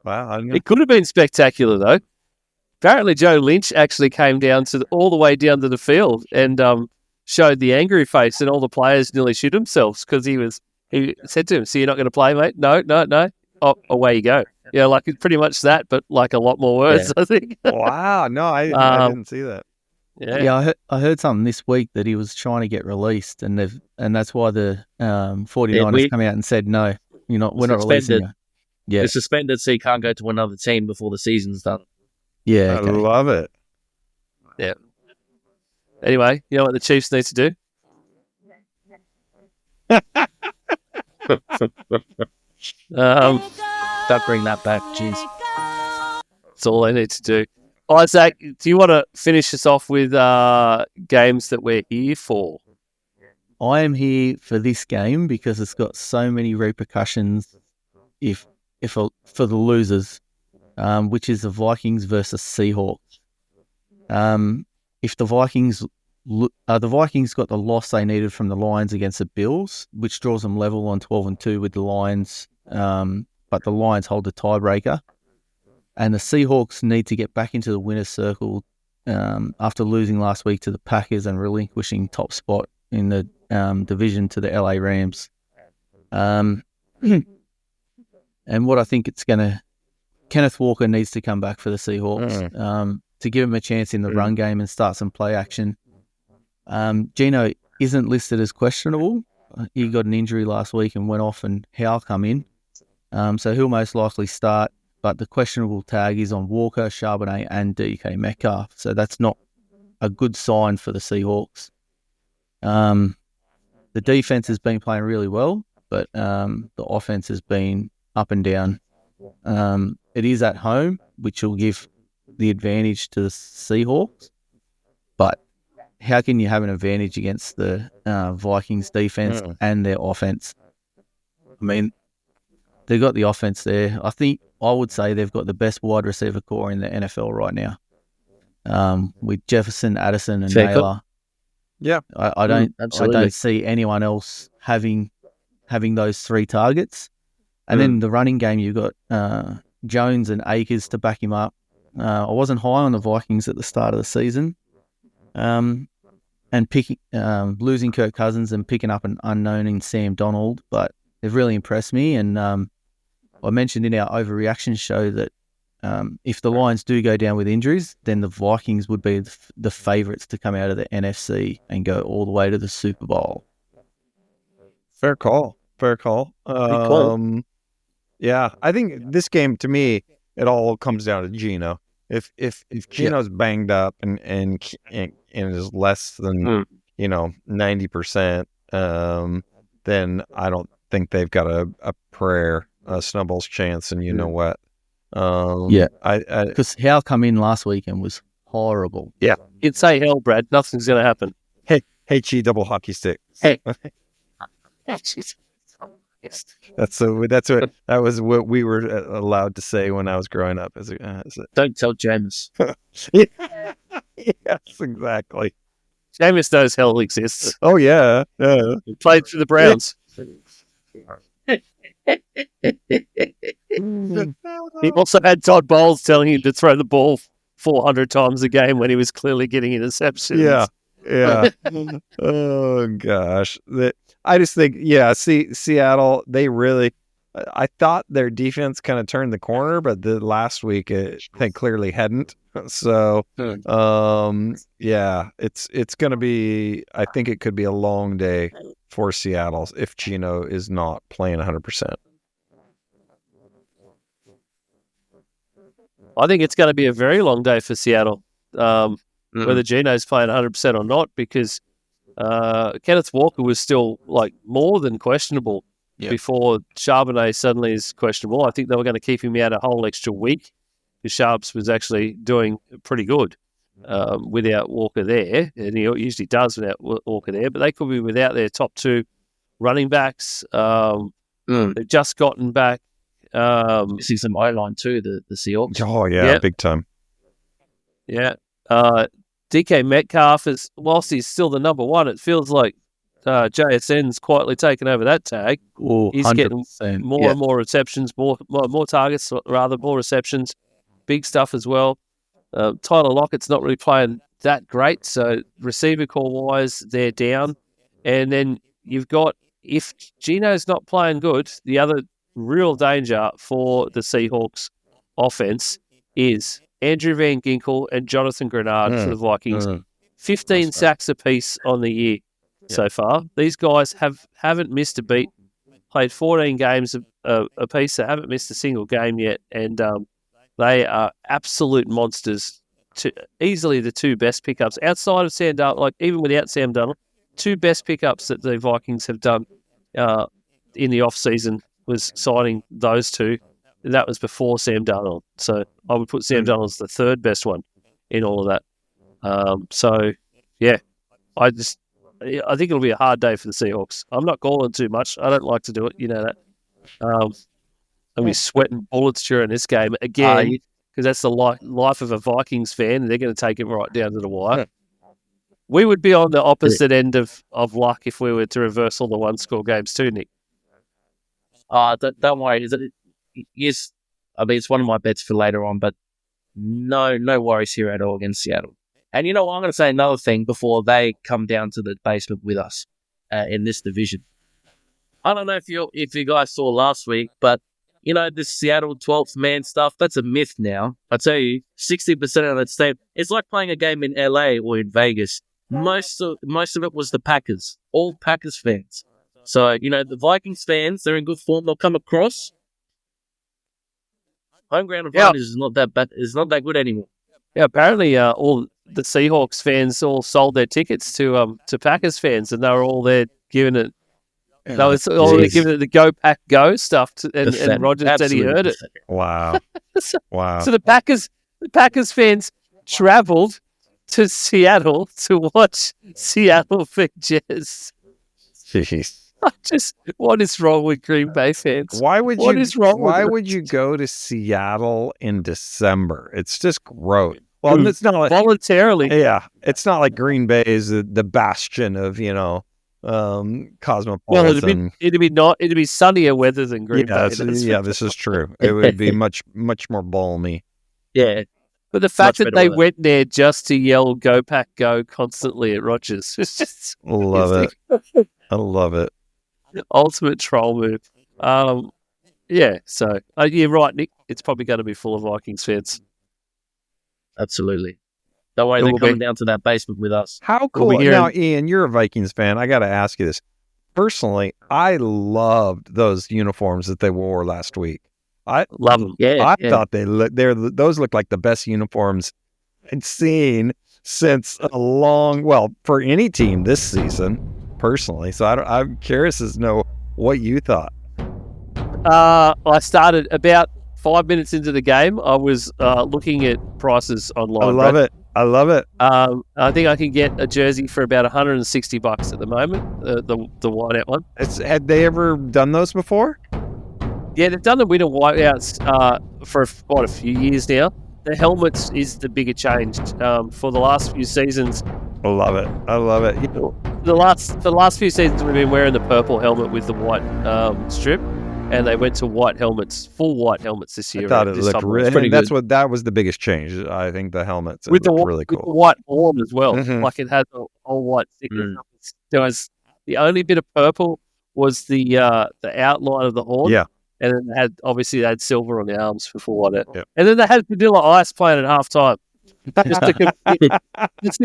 Wow. I didn't know. it could have been spectacular though. Apparently, Joe Lynch actually came down all the way down to the field and showed the angry face, and all the players nearly shit themselves because he said to him, "So you're not going to play, mate? No. Oh, away you go." Yeah, like it's pretty much that, but like a lot more words, I think. Wow. No, I didn't see that. Yeah. I heard something this week that he was trying to get released, and that's why the 49ers come out and said no, we're not releasing you. Yeah, They're suspended so you can't go to another team before the season's done. yeah, I okay. love it. Anyway, you know what the Chiefs need to do? Don't bring that back, jeez. That's all they need to do. Isaac, do you want to finish us off with games that we're here for? I am here for this game because it's got so many repercussions for the losers, which is the Vikings versus Seahawks. If the Vikings got the loss they needed from the Lions against the Bills, which draws them level on 12-2 with the Lions, but the Lions hold the tiebreaker, and the Seahawks need to get back into the winner's circle after losing last week to the Packers and relinquishing top spot in the division to the LA Rams. And what I think it's going to... Kenneth Walker needs to come back for the Seahawks to give him a chance in the run game and start some play action. Gino isn't listed as questionable. He got an injury last week and went off, and Howell come in. So he'll most likely start, but the questionable tag is on Walker, Charbonnet, and DK Metcalf. So that's not a good sign for the Seahawks. The defense has been playing really well, but the offense has been up and down. It is at home, which will give the advantage to the Seahawks. But how can you have an advantage against the Vikings defense and their offense? I mean, they've got the offense there. I would say they've got the best wide receiver core in the NFL right now, with Jefferson, Addison, and Naylor. Yeah, I don't see anyone else having those three targets. And then the running game, you've got Jones and Akers to back him up. I wasn't high on the Vikings at the start of the season, and losing Kirk Cousins and picking up an unknown in Sam Donald, but they've really impressed me. And I mentioned in our overreaction show that if the Lions do go down with injuries, then the Vikings would be the favourites to come out of the NFC and go all the way to the Super Bowl. Fair call. Yeah, I think this game, to me, it all comes down to Geno. If Geno's banged up and is less than 90%, then I don't think they've got a snowball's chance. And you know what? Because Howe come in last week and was horrible. Yeah, you'd say hell, Brad. Nothing's going to happen. Hey, double hockey stick. Hey. That was what we were allowed to say when I was growing up. Don't tell James. Yes, exactly. Jameis knows hell exists. Oh yeah. He played for the Browns. He also had Todd Bowles telling him to throw the ball 400 times a game when he was clearly getting interceptions. Yeah. Oh gosh. I just think, Seattle, I thought their defense kind of turned the corner, but the last week they clearly hadn't. So, it's going to be, I think it could be a long day for Seattle if Geno is not playing 100%. I think it's going to be a very long day for Seattle, whether Geno's playing 100% or not, because Kenneth Walker was still like more than questionable Yep. before Charbonnet suddenly is questionable. I think they were going to keep him out a whole extra week because Sharps was actually doing pretty good without Walker there, and he usually does without Walker there. But they could be without their top two running backs. They've just gotten back. Missing some O-line too, the Seahawks. Oh yeah, Yep. big time. Yeah. DK Metcalf is, whilst he's still the number one, it feels like JSN's quietly taken over that tag. Oh, He's getting 100%. more and more receptions, more targets, rather, more receptions, big stuff as well. Tyler Lockett's not really playing that great, so receiver call wise, they're down. And then you've got, if Gino's not playing good, the other real danger for the Seahawks offense is Andrew Van Ginkel and Jonathan Grenard for the Vikings. 15 sacks apiece on the year so far. These guys haven't missed a beat, played 14 games apiece. They haven't missed a single game yet, and they are absolute monsters. Easily the two best pickups outside of Sam Darnold, like even without Sam Darnold, two best pickups that the Vikings have done in the off season was signing those two. And that was before Sam Darnold. So I would put Sam Darnold as the third best one in all of that. So yeah, I think it'll be a hard day for the Seahawks. I'm not calling too much. I don't like to do it. You know that. I'll be sweating bullets during this game again because that's the life of a Vikings fan, and they're going to take it right down to the wire. We would be on the opposite end of luck if we were to reverse all the one-score games too, Nick. Don't worry. Yes, I mean, it's one of my bets for later on, but no worries here at all against Seattle. And you know what? I'm going to say another thing before they come down to the basement with us in this division. I don't know if you guys saw last week, but you know, this Seattle 12th man stuff, that's a myth now. I tell you, 60% of that state, it's like playing a game in LA or in Vegas. Most of it was the Packers, all Packers fans. So, you know, the Vikings fans, they're in good form. They'll come across. Home ground advantage is not that bad. It's not that good anymore. Yeah, apparently all the Seahawks fans all sold their tickets to Packers fans, and they were all there giving it. They were all there giving it the Go Pack Go stuff, and Roger said he heard it. Wow. Wow. So the Packers fans travelled to Seattle to watch Seattle beat Jazz. Jeez. What is wrong with Green Bay fans? Why would What you? is wrong Why with would you go to Seattle in December? It's just gross. Well, it's not like voluntarily. Yeah, it's not like Green Bay is the bastion of cosmopolitan. Well, it'd be sunnier weather than Green Bay. This is true. It would be much more balmy. Yeah. But the fact that they went there just to yell "Go Pack Go" constantly at Rogers, it's just love it. I love it. Ultimate troll move. Yeah. So you're right, Nick. It's probably going to be full of Vikings fans. Absolutely. Don't worry, they're coming down to that basement with us. How cool. Now, Ian, you're a Vikings fan. I got to ask you this. Personally, I loved those uniforms that they wore last week. I love them. I thought those looked like the best uniforms I'd seen since for any team this season, personally. So I'm curious to know what you thought. I started about 5 minutes into the game. I was looking at prices online. I love it. I think I can get a jersey for about $160 at the moment. The whiteout one. Had they ever done those before? Yeah, they've done the winter whiteouts for quite a few years now. The helmets is the bigger change for the last few seasons. I love it. The last few seasons we've been wearing the purple helmet with the white strip, and they went to white helmets, full white helmets this year. I thought it looked really good. That was the biggest change. I think the helmets with the really cool. With the white horn as well. Mm-hmm. Like it has a whole white thickness. There was the only bit of purple was the outline of the horn. Yeah. And then they had silver on the arms for full whiteout. Yep. And then they had Vanilla Ice playing at halftime. Just to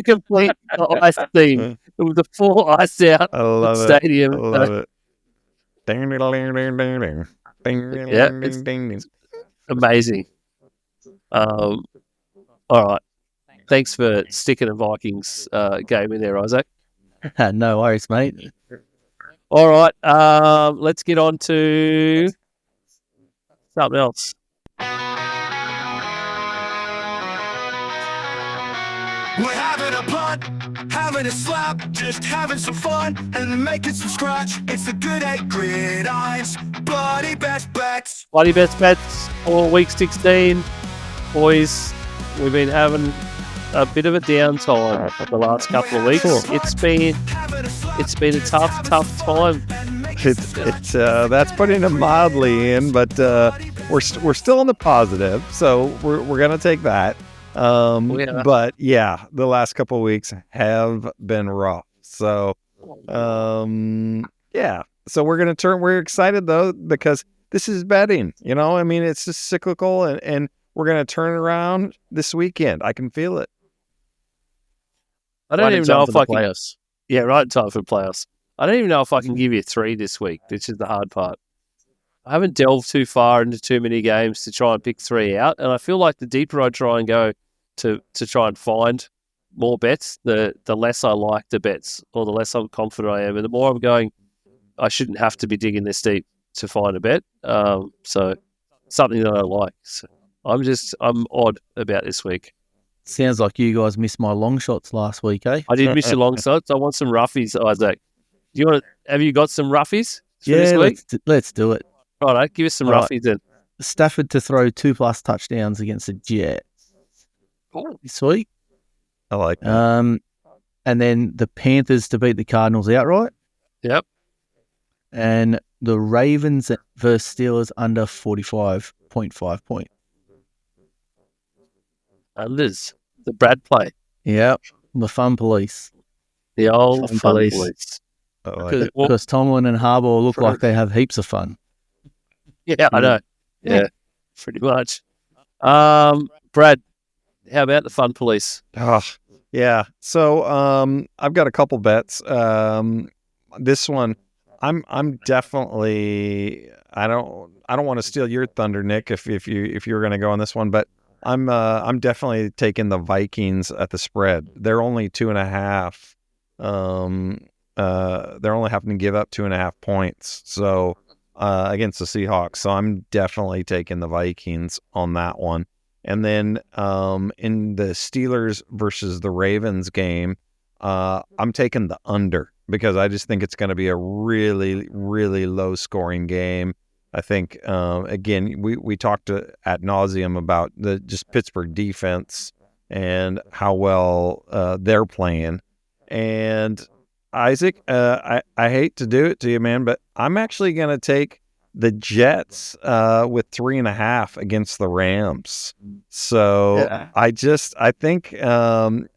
complete the ice theme. It was a full iced out stadium. I love it. Yeah, it's amazing. All right. Thanks for sticking a Vikings game in there, Isaac. No worries, mate. All right, let's get on to something else. We're having a punt, having a slap, just having some fun, and then making some scratch. It's the Gday Gridiron's bloody best bets. Bloody best bets for week 16. Boys, we've been having a bit of a downtime for the last couple of weeks. It's been a tough time. It's that's putting it mildly in, but we're still on the positive, so we're gonna take that. Yeah. But yeah, the last couple of weeks have been rough. So yeah, so we're excited though, because this is betting, I mean, it's just cyclical, and we're gonna turn around this weekend. I can feel it. I don't even know if I can. playoffs. Yeah, right in time for playoffs. I don't even know if I can give you 3 this week, which is the hard part. I haven't delved too far into too many games to try and pick 3 out, and I feel like the deeper I try and go to try and find more bets, the less I like the bets, or the less I'm confident I am, and the more I'm going, I shouldn't have to be digging this deep to find a bet. So something that I like. So I'm odd about this week. Sounds like you guys missed my long shots last week, eh? I did miss your long shots. I want some roughies, Isaac. Have you got some roughies for Yeah, this week? let's do it. Right, give us some All right. roughies then. Stafford to throw 2+ touchdowns against the Jets this week. I like that. And then the Panthers to beat the Cardinals outright. Yep. And the Ravens versus Steelers under 45.5 points. Unders. The Brad play. Yep. The fun police. The old Fun fun police. police. I like it. Because Tomlin and Harbaugh look like they have heaps of fun. Yeah, I know. Yeah, pretty much. Brad, how about the fun police? Oh, yeah. So I've got a couple bets. This one, I'm definitely I don't want to steal your thunder, Nick, if you're going to go on this one, but I'm definitely taking the Vikings at the spread. They're only 2.5. They're only having to give up 2.5 points. So against the Seahawks. So I'm definitely taking the Vikings on that one. And then in the Steelers versus the Ravens game, I'm taking the under, because I just think it's going to be a really, really low scoring game. I think, again, we talked ad nauseum about the just Pittsburgh defense and how well they're playing. And Isaac, I hate to do it to you, man, but I'm actually going to take the Jets with 3.5 against the Rams. So Yeah. I think Aaron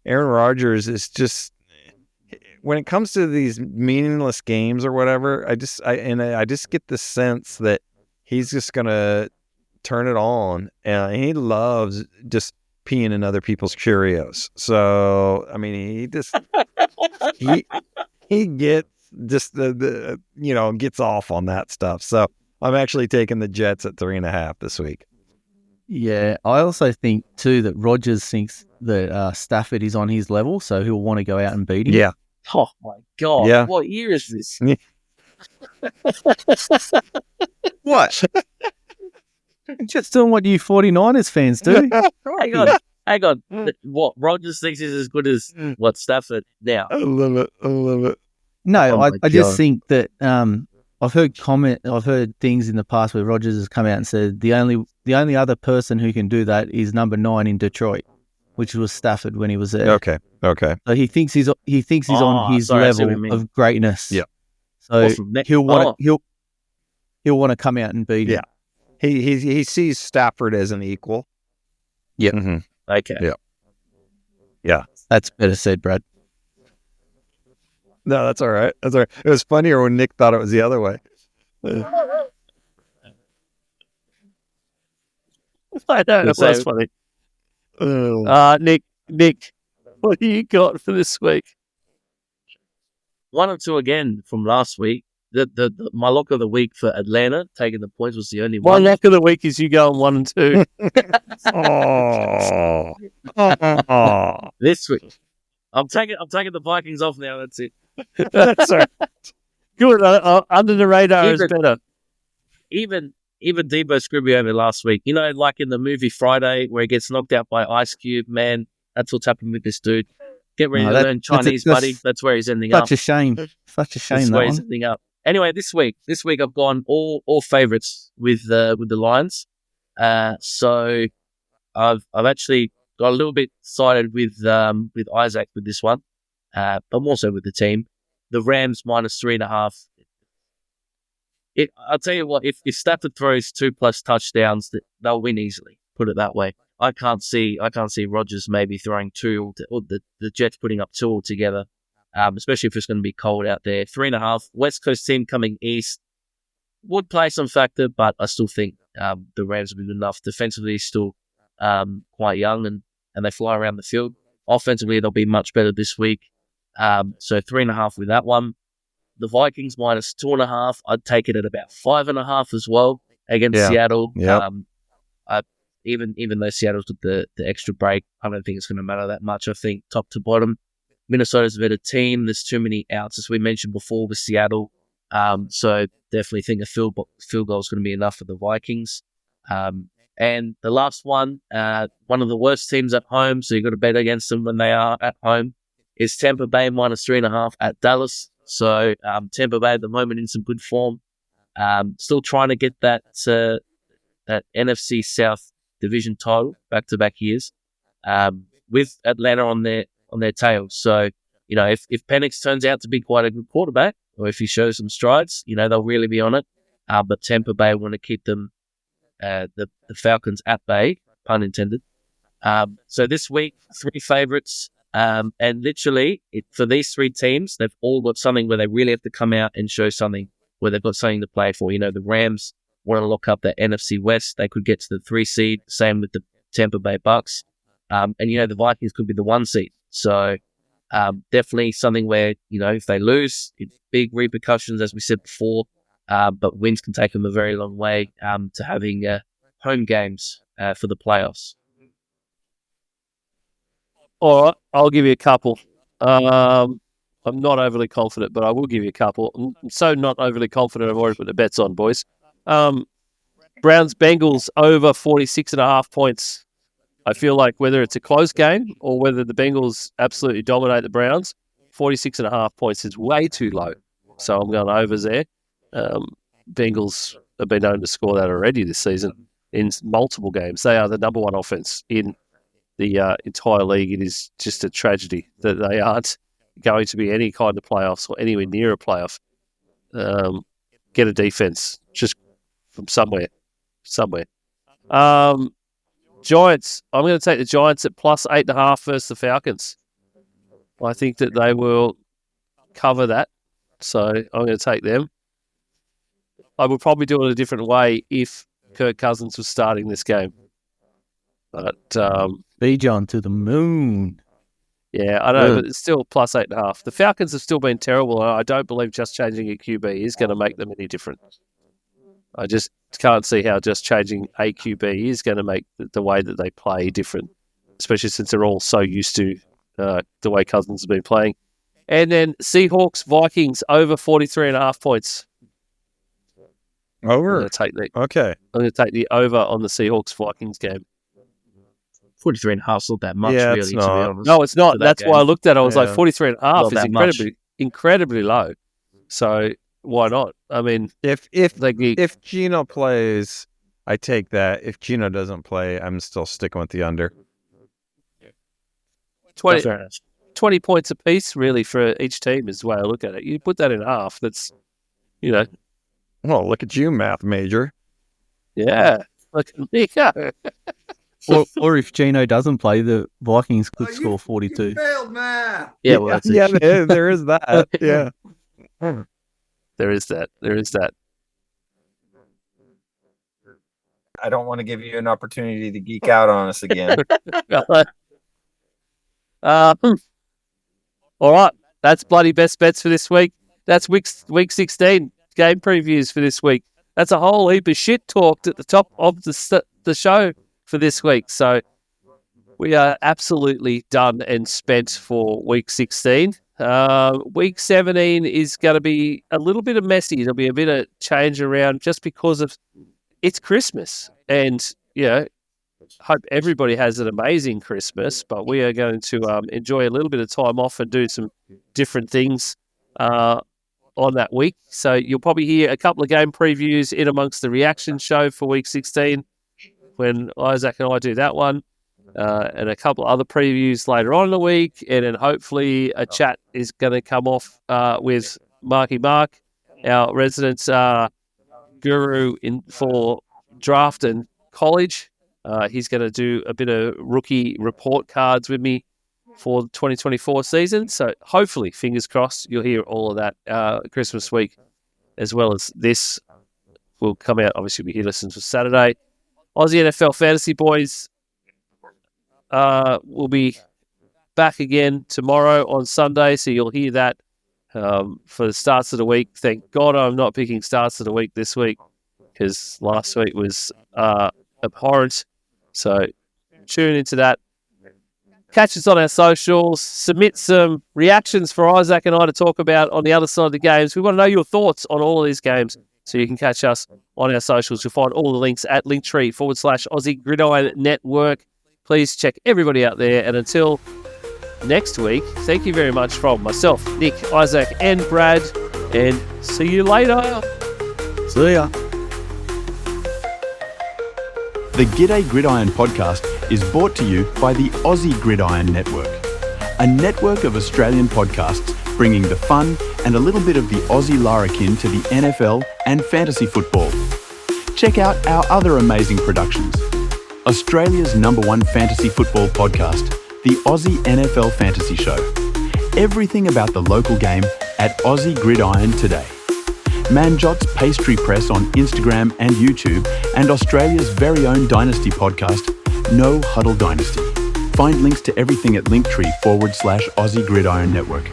Rodgers is just, when it comes to these meaningless games or whatever, I just get the sense that he's just gonna turn it on, and he loves just peeing in other people's Cheerios. So I mean, he just he gets just the gets off on that stuff. So I'm actually taking the Jets at 3.5 this week. Yeah, I also think too that Rodgers thinks that Stafford is on his level, so he'll want to go out and beat him. Yeah. Oh my God. Yeah. What year is this? What? Just doing what you 49ers fans do. Hang on. What, Rogers thinks is as good as what Stafford now? I love it. No, Oh my I just God. think that I've heard things in the past where Rodgers has come out and said the only other person who can do that is number 9 in Detroit, which was Stafford when he was there. Okay. So he thinks he's on his sorry, I see what you level mean. of greatness. Yeah. So From ne- he'll want to come out and beat him. Yeah. He sees Stafford as an equal. Yep. Mm-hmm. Okay. Yeah. That's better said, Brad. No, that's all right. That's all right. It was funnier when Nick thought it was the other way. I know, Good that's save. funny. Oh. Nick, what do you got for this week? 1 or 2 again from last week. My lock of the week for Atlanta, taking the points, was the only My one. lock of the week is you going 1 and 2. Oh. This week. I'm taking the Vikings off now. That's it. That's all right. Good. Under the radar is better. Even Debo screwed me over last week. You know, like in the movie Friday where he gets knocked out by Ice Cube. Man, that's what's happened with this dude. Get ready to learn Chinese, buddy. That's where he's ending up. Such a shame. Such a shame. That's That where one. he's ending up. Anyway, this week I've gone all favourites with the Lions. So I've actually got a little bit sided with Isaac with this one, but more so with the team. The Rams -3.5. I'll tell you what, if Stafford throws 2+ touchdowns, they'll win easily. Put it that way. I can't see Rodgers maybe throwing 2 or the Jets putting up 2 altogether. Especially if it's going to be cold out there. 3.5. West Coast team coming east would play some factor, but I still think the Rams will be good enough. Defensively, still quite young and they fly around the field. Offensively, they'll be much better this week. So 3.5 with that one. The Vikings -2.5. I'd take it at about 5.5 as well against Seattle. Yep. Even though Seattle's got the extra break, I don't think it's going to matter that much. I think top to bottom, Minnesota's a better team. There's too many outs, as we mentioned before, with Seattle. So definitely think a field goal is going to be enough for the Vikings. And the last one of the worst teams at home, so you've got to bet against them when they are at home, is Tampa Bay -3.5 at Dallas. So Tampa Bay at the moment in some good form. Still trying to get that NFC South division title back-to-back years with Atlanta on their tails. So, you know, if Penix turns out to be quite a good quarterback, or if he shows some strides, you know, they'll really be on it. But Tampa Bay want to keep them, the Falcons at bay, pun intended. So this week, 3 favourites. And literally, for these 3 teams, they've all got something where they really have to come out and show something, where they've got something to play for. You know, the Rams want to lock up the NFC West. They could get to the 3 seed. Same with the Tampa Bay Bucks. And, you know, the Vikings could be the 1 seed. So definitely something where, you know, if they lose, it's big repercussions, as we said before. But wins can take them a very long way to having home games for the playoffs. All right, I'll give you a couple. I'm not overly confident, but I will give you a couple. I'm so not overly confident, I've already put the bets on, boys. Browns-Bengals over 46.5 points. I feel like whether it's a close game or whether the Bengals absolutely dominate the Browns, 46.5 points is way too low. So I'm going overs there. Bengals have been known to score that already this season in multiple games. They are the number 1 offense in the entire league. It is just a tragedy that they aren't going to be any kind of playoffs or anywhere near a playoff. Get a defense just from somewhere. Giants. I'm going to take the Giants at +8.5 versus the Falcons. I think that they will cover that. So I'm going to take them. I would probably do it a different way if Kirk Cousins was starting this game. But Bijan to the moon. Yeah, I know, but it's still +8.5. The Falcons have still been terrible, and I don't believe just changing a QB is going to make them any different. I just can't see how just changing a QB is going to make the way that they play different, especially since they're all so used to the way Cousins has been playing. And then Seahawks, Vikings over 43.5 points. Over? I'm Okay. going to take the over on the Seahawks Vikings game. 43.5 is not that much, Yeah, really, it's to not. be honest. No, it's not. That's why I looked at it. I was like, Yeah. 43.5 Not is that incredibly low. So why not? I mean, If like if Gino plays, I take that. If Gino doesn't play, I'm still sticking with the under. 20, Fair enough. 20 points apiece, really, for each team is the way I look at it. You put that in half, that's, you know, Well, look at you, math major. yeah. Look, there you go. Or if Gino doesn't play, the Vikings could score 42. failed, man. Yeah, well, that's yeah, it. there is that. Yeah. There is that. I don't want to give you an opportunity to geek out on us again. All right. That's bloody best bets for this week. That's week 16 game previews for this week. That's a whole heap of shit talked at the top of the show for this week. So we are absolutely done and spent for week 16. Week 17 is going to be a little bit of messy. There'll be a bit of change around just because of it's Christmas. And, hope everybody has an amazing Christmas, but we are going to enjoy a little bit of time off and do some different things on that week. So you'll probably hear a couple of game previews in amongst the reaction show for week 16 when Isaac and I do that one, and a couple of other previews later on in the week. And then hopefully a chat is going to come off with Marky Mark, our resident guru for draft and college. He's going to do a bit of rookie report cards with me for the 2024 season. So hopefully, fingers crossed, you'll hear all of that Christmas week, as well as this will come out. Obviously, we hear listens for Saturday. Aussie NFL Fantasy Boys will be back again tomorrow on Sunday, so you'll hear that for the starts of the week. Thank God I'm not picking starts of the week this week, because last week was abhorrent. So tune into that. Catch us on our socials. Submit some reactions for Isaac and I to talk about on the other side of the games. We want to know your thoughts on all of these games, so you can catch us on our socials. You'll find all the links at Linktree/Aussie Gridiron Network. Please check everybody out there. And until next week, thank you very much from myself, Nick, Isaac, and Brad. And see you later. See ya. The Gday Gridiron podcast is brought to you by the Aussie Gridiron Network, a network of Australian podcasts bringing the fun and a little bit of the Aussie larrikin to the NFL and fantasy football. Check out our other amazing productions. Australia's #1 fantasy football podcast, the Aussie NFL Fantasy Show. Everything about the local game at Aussie Gridiron today. Manjot's Pastry Press on Instagram and YouTube, and Australia's very own Dynasty podcast, No Huddle Dynasty. Find links to everything at Linktree/Aussie Gridiron Network.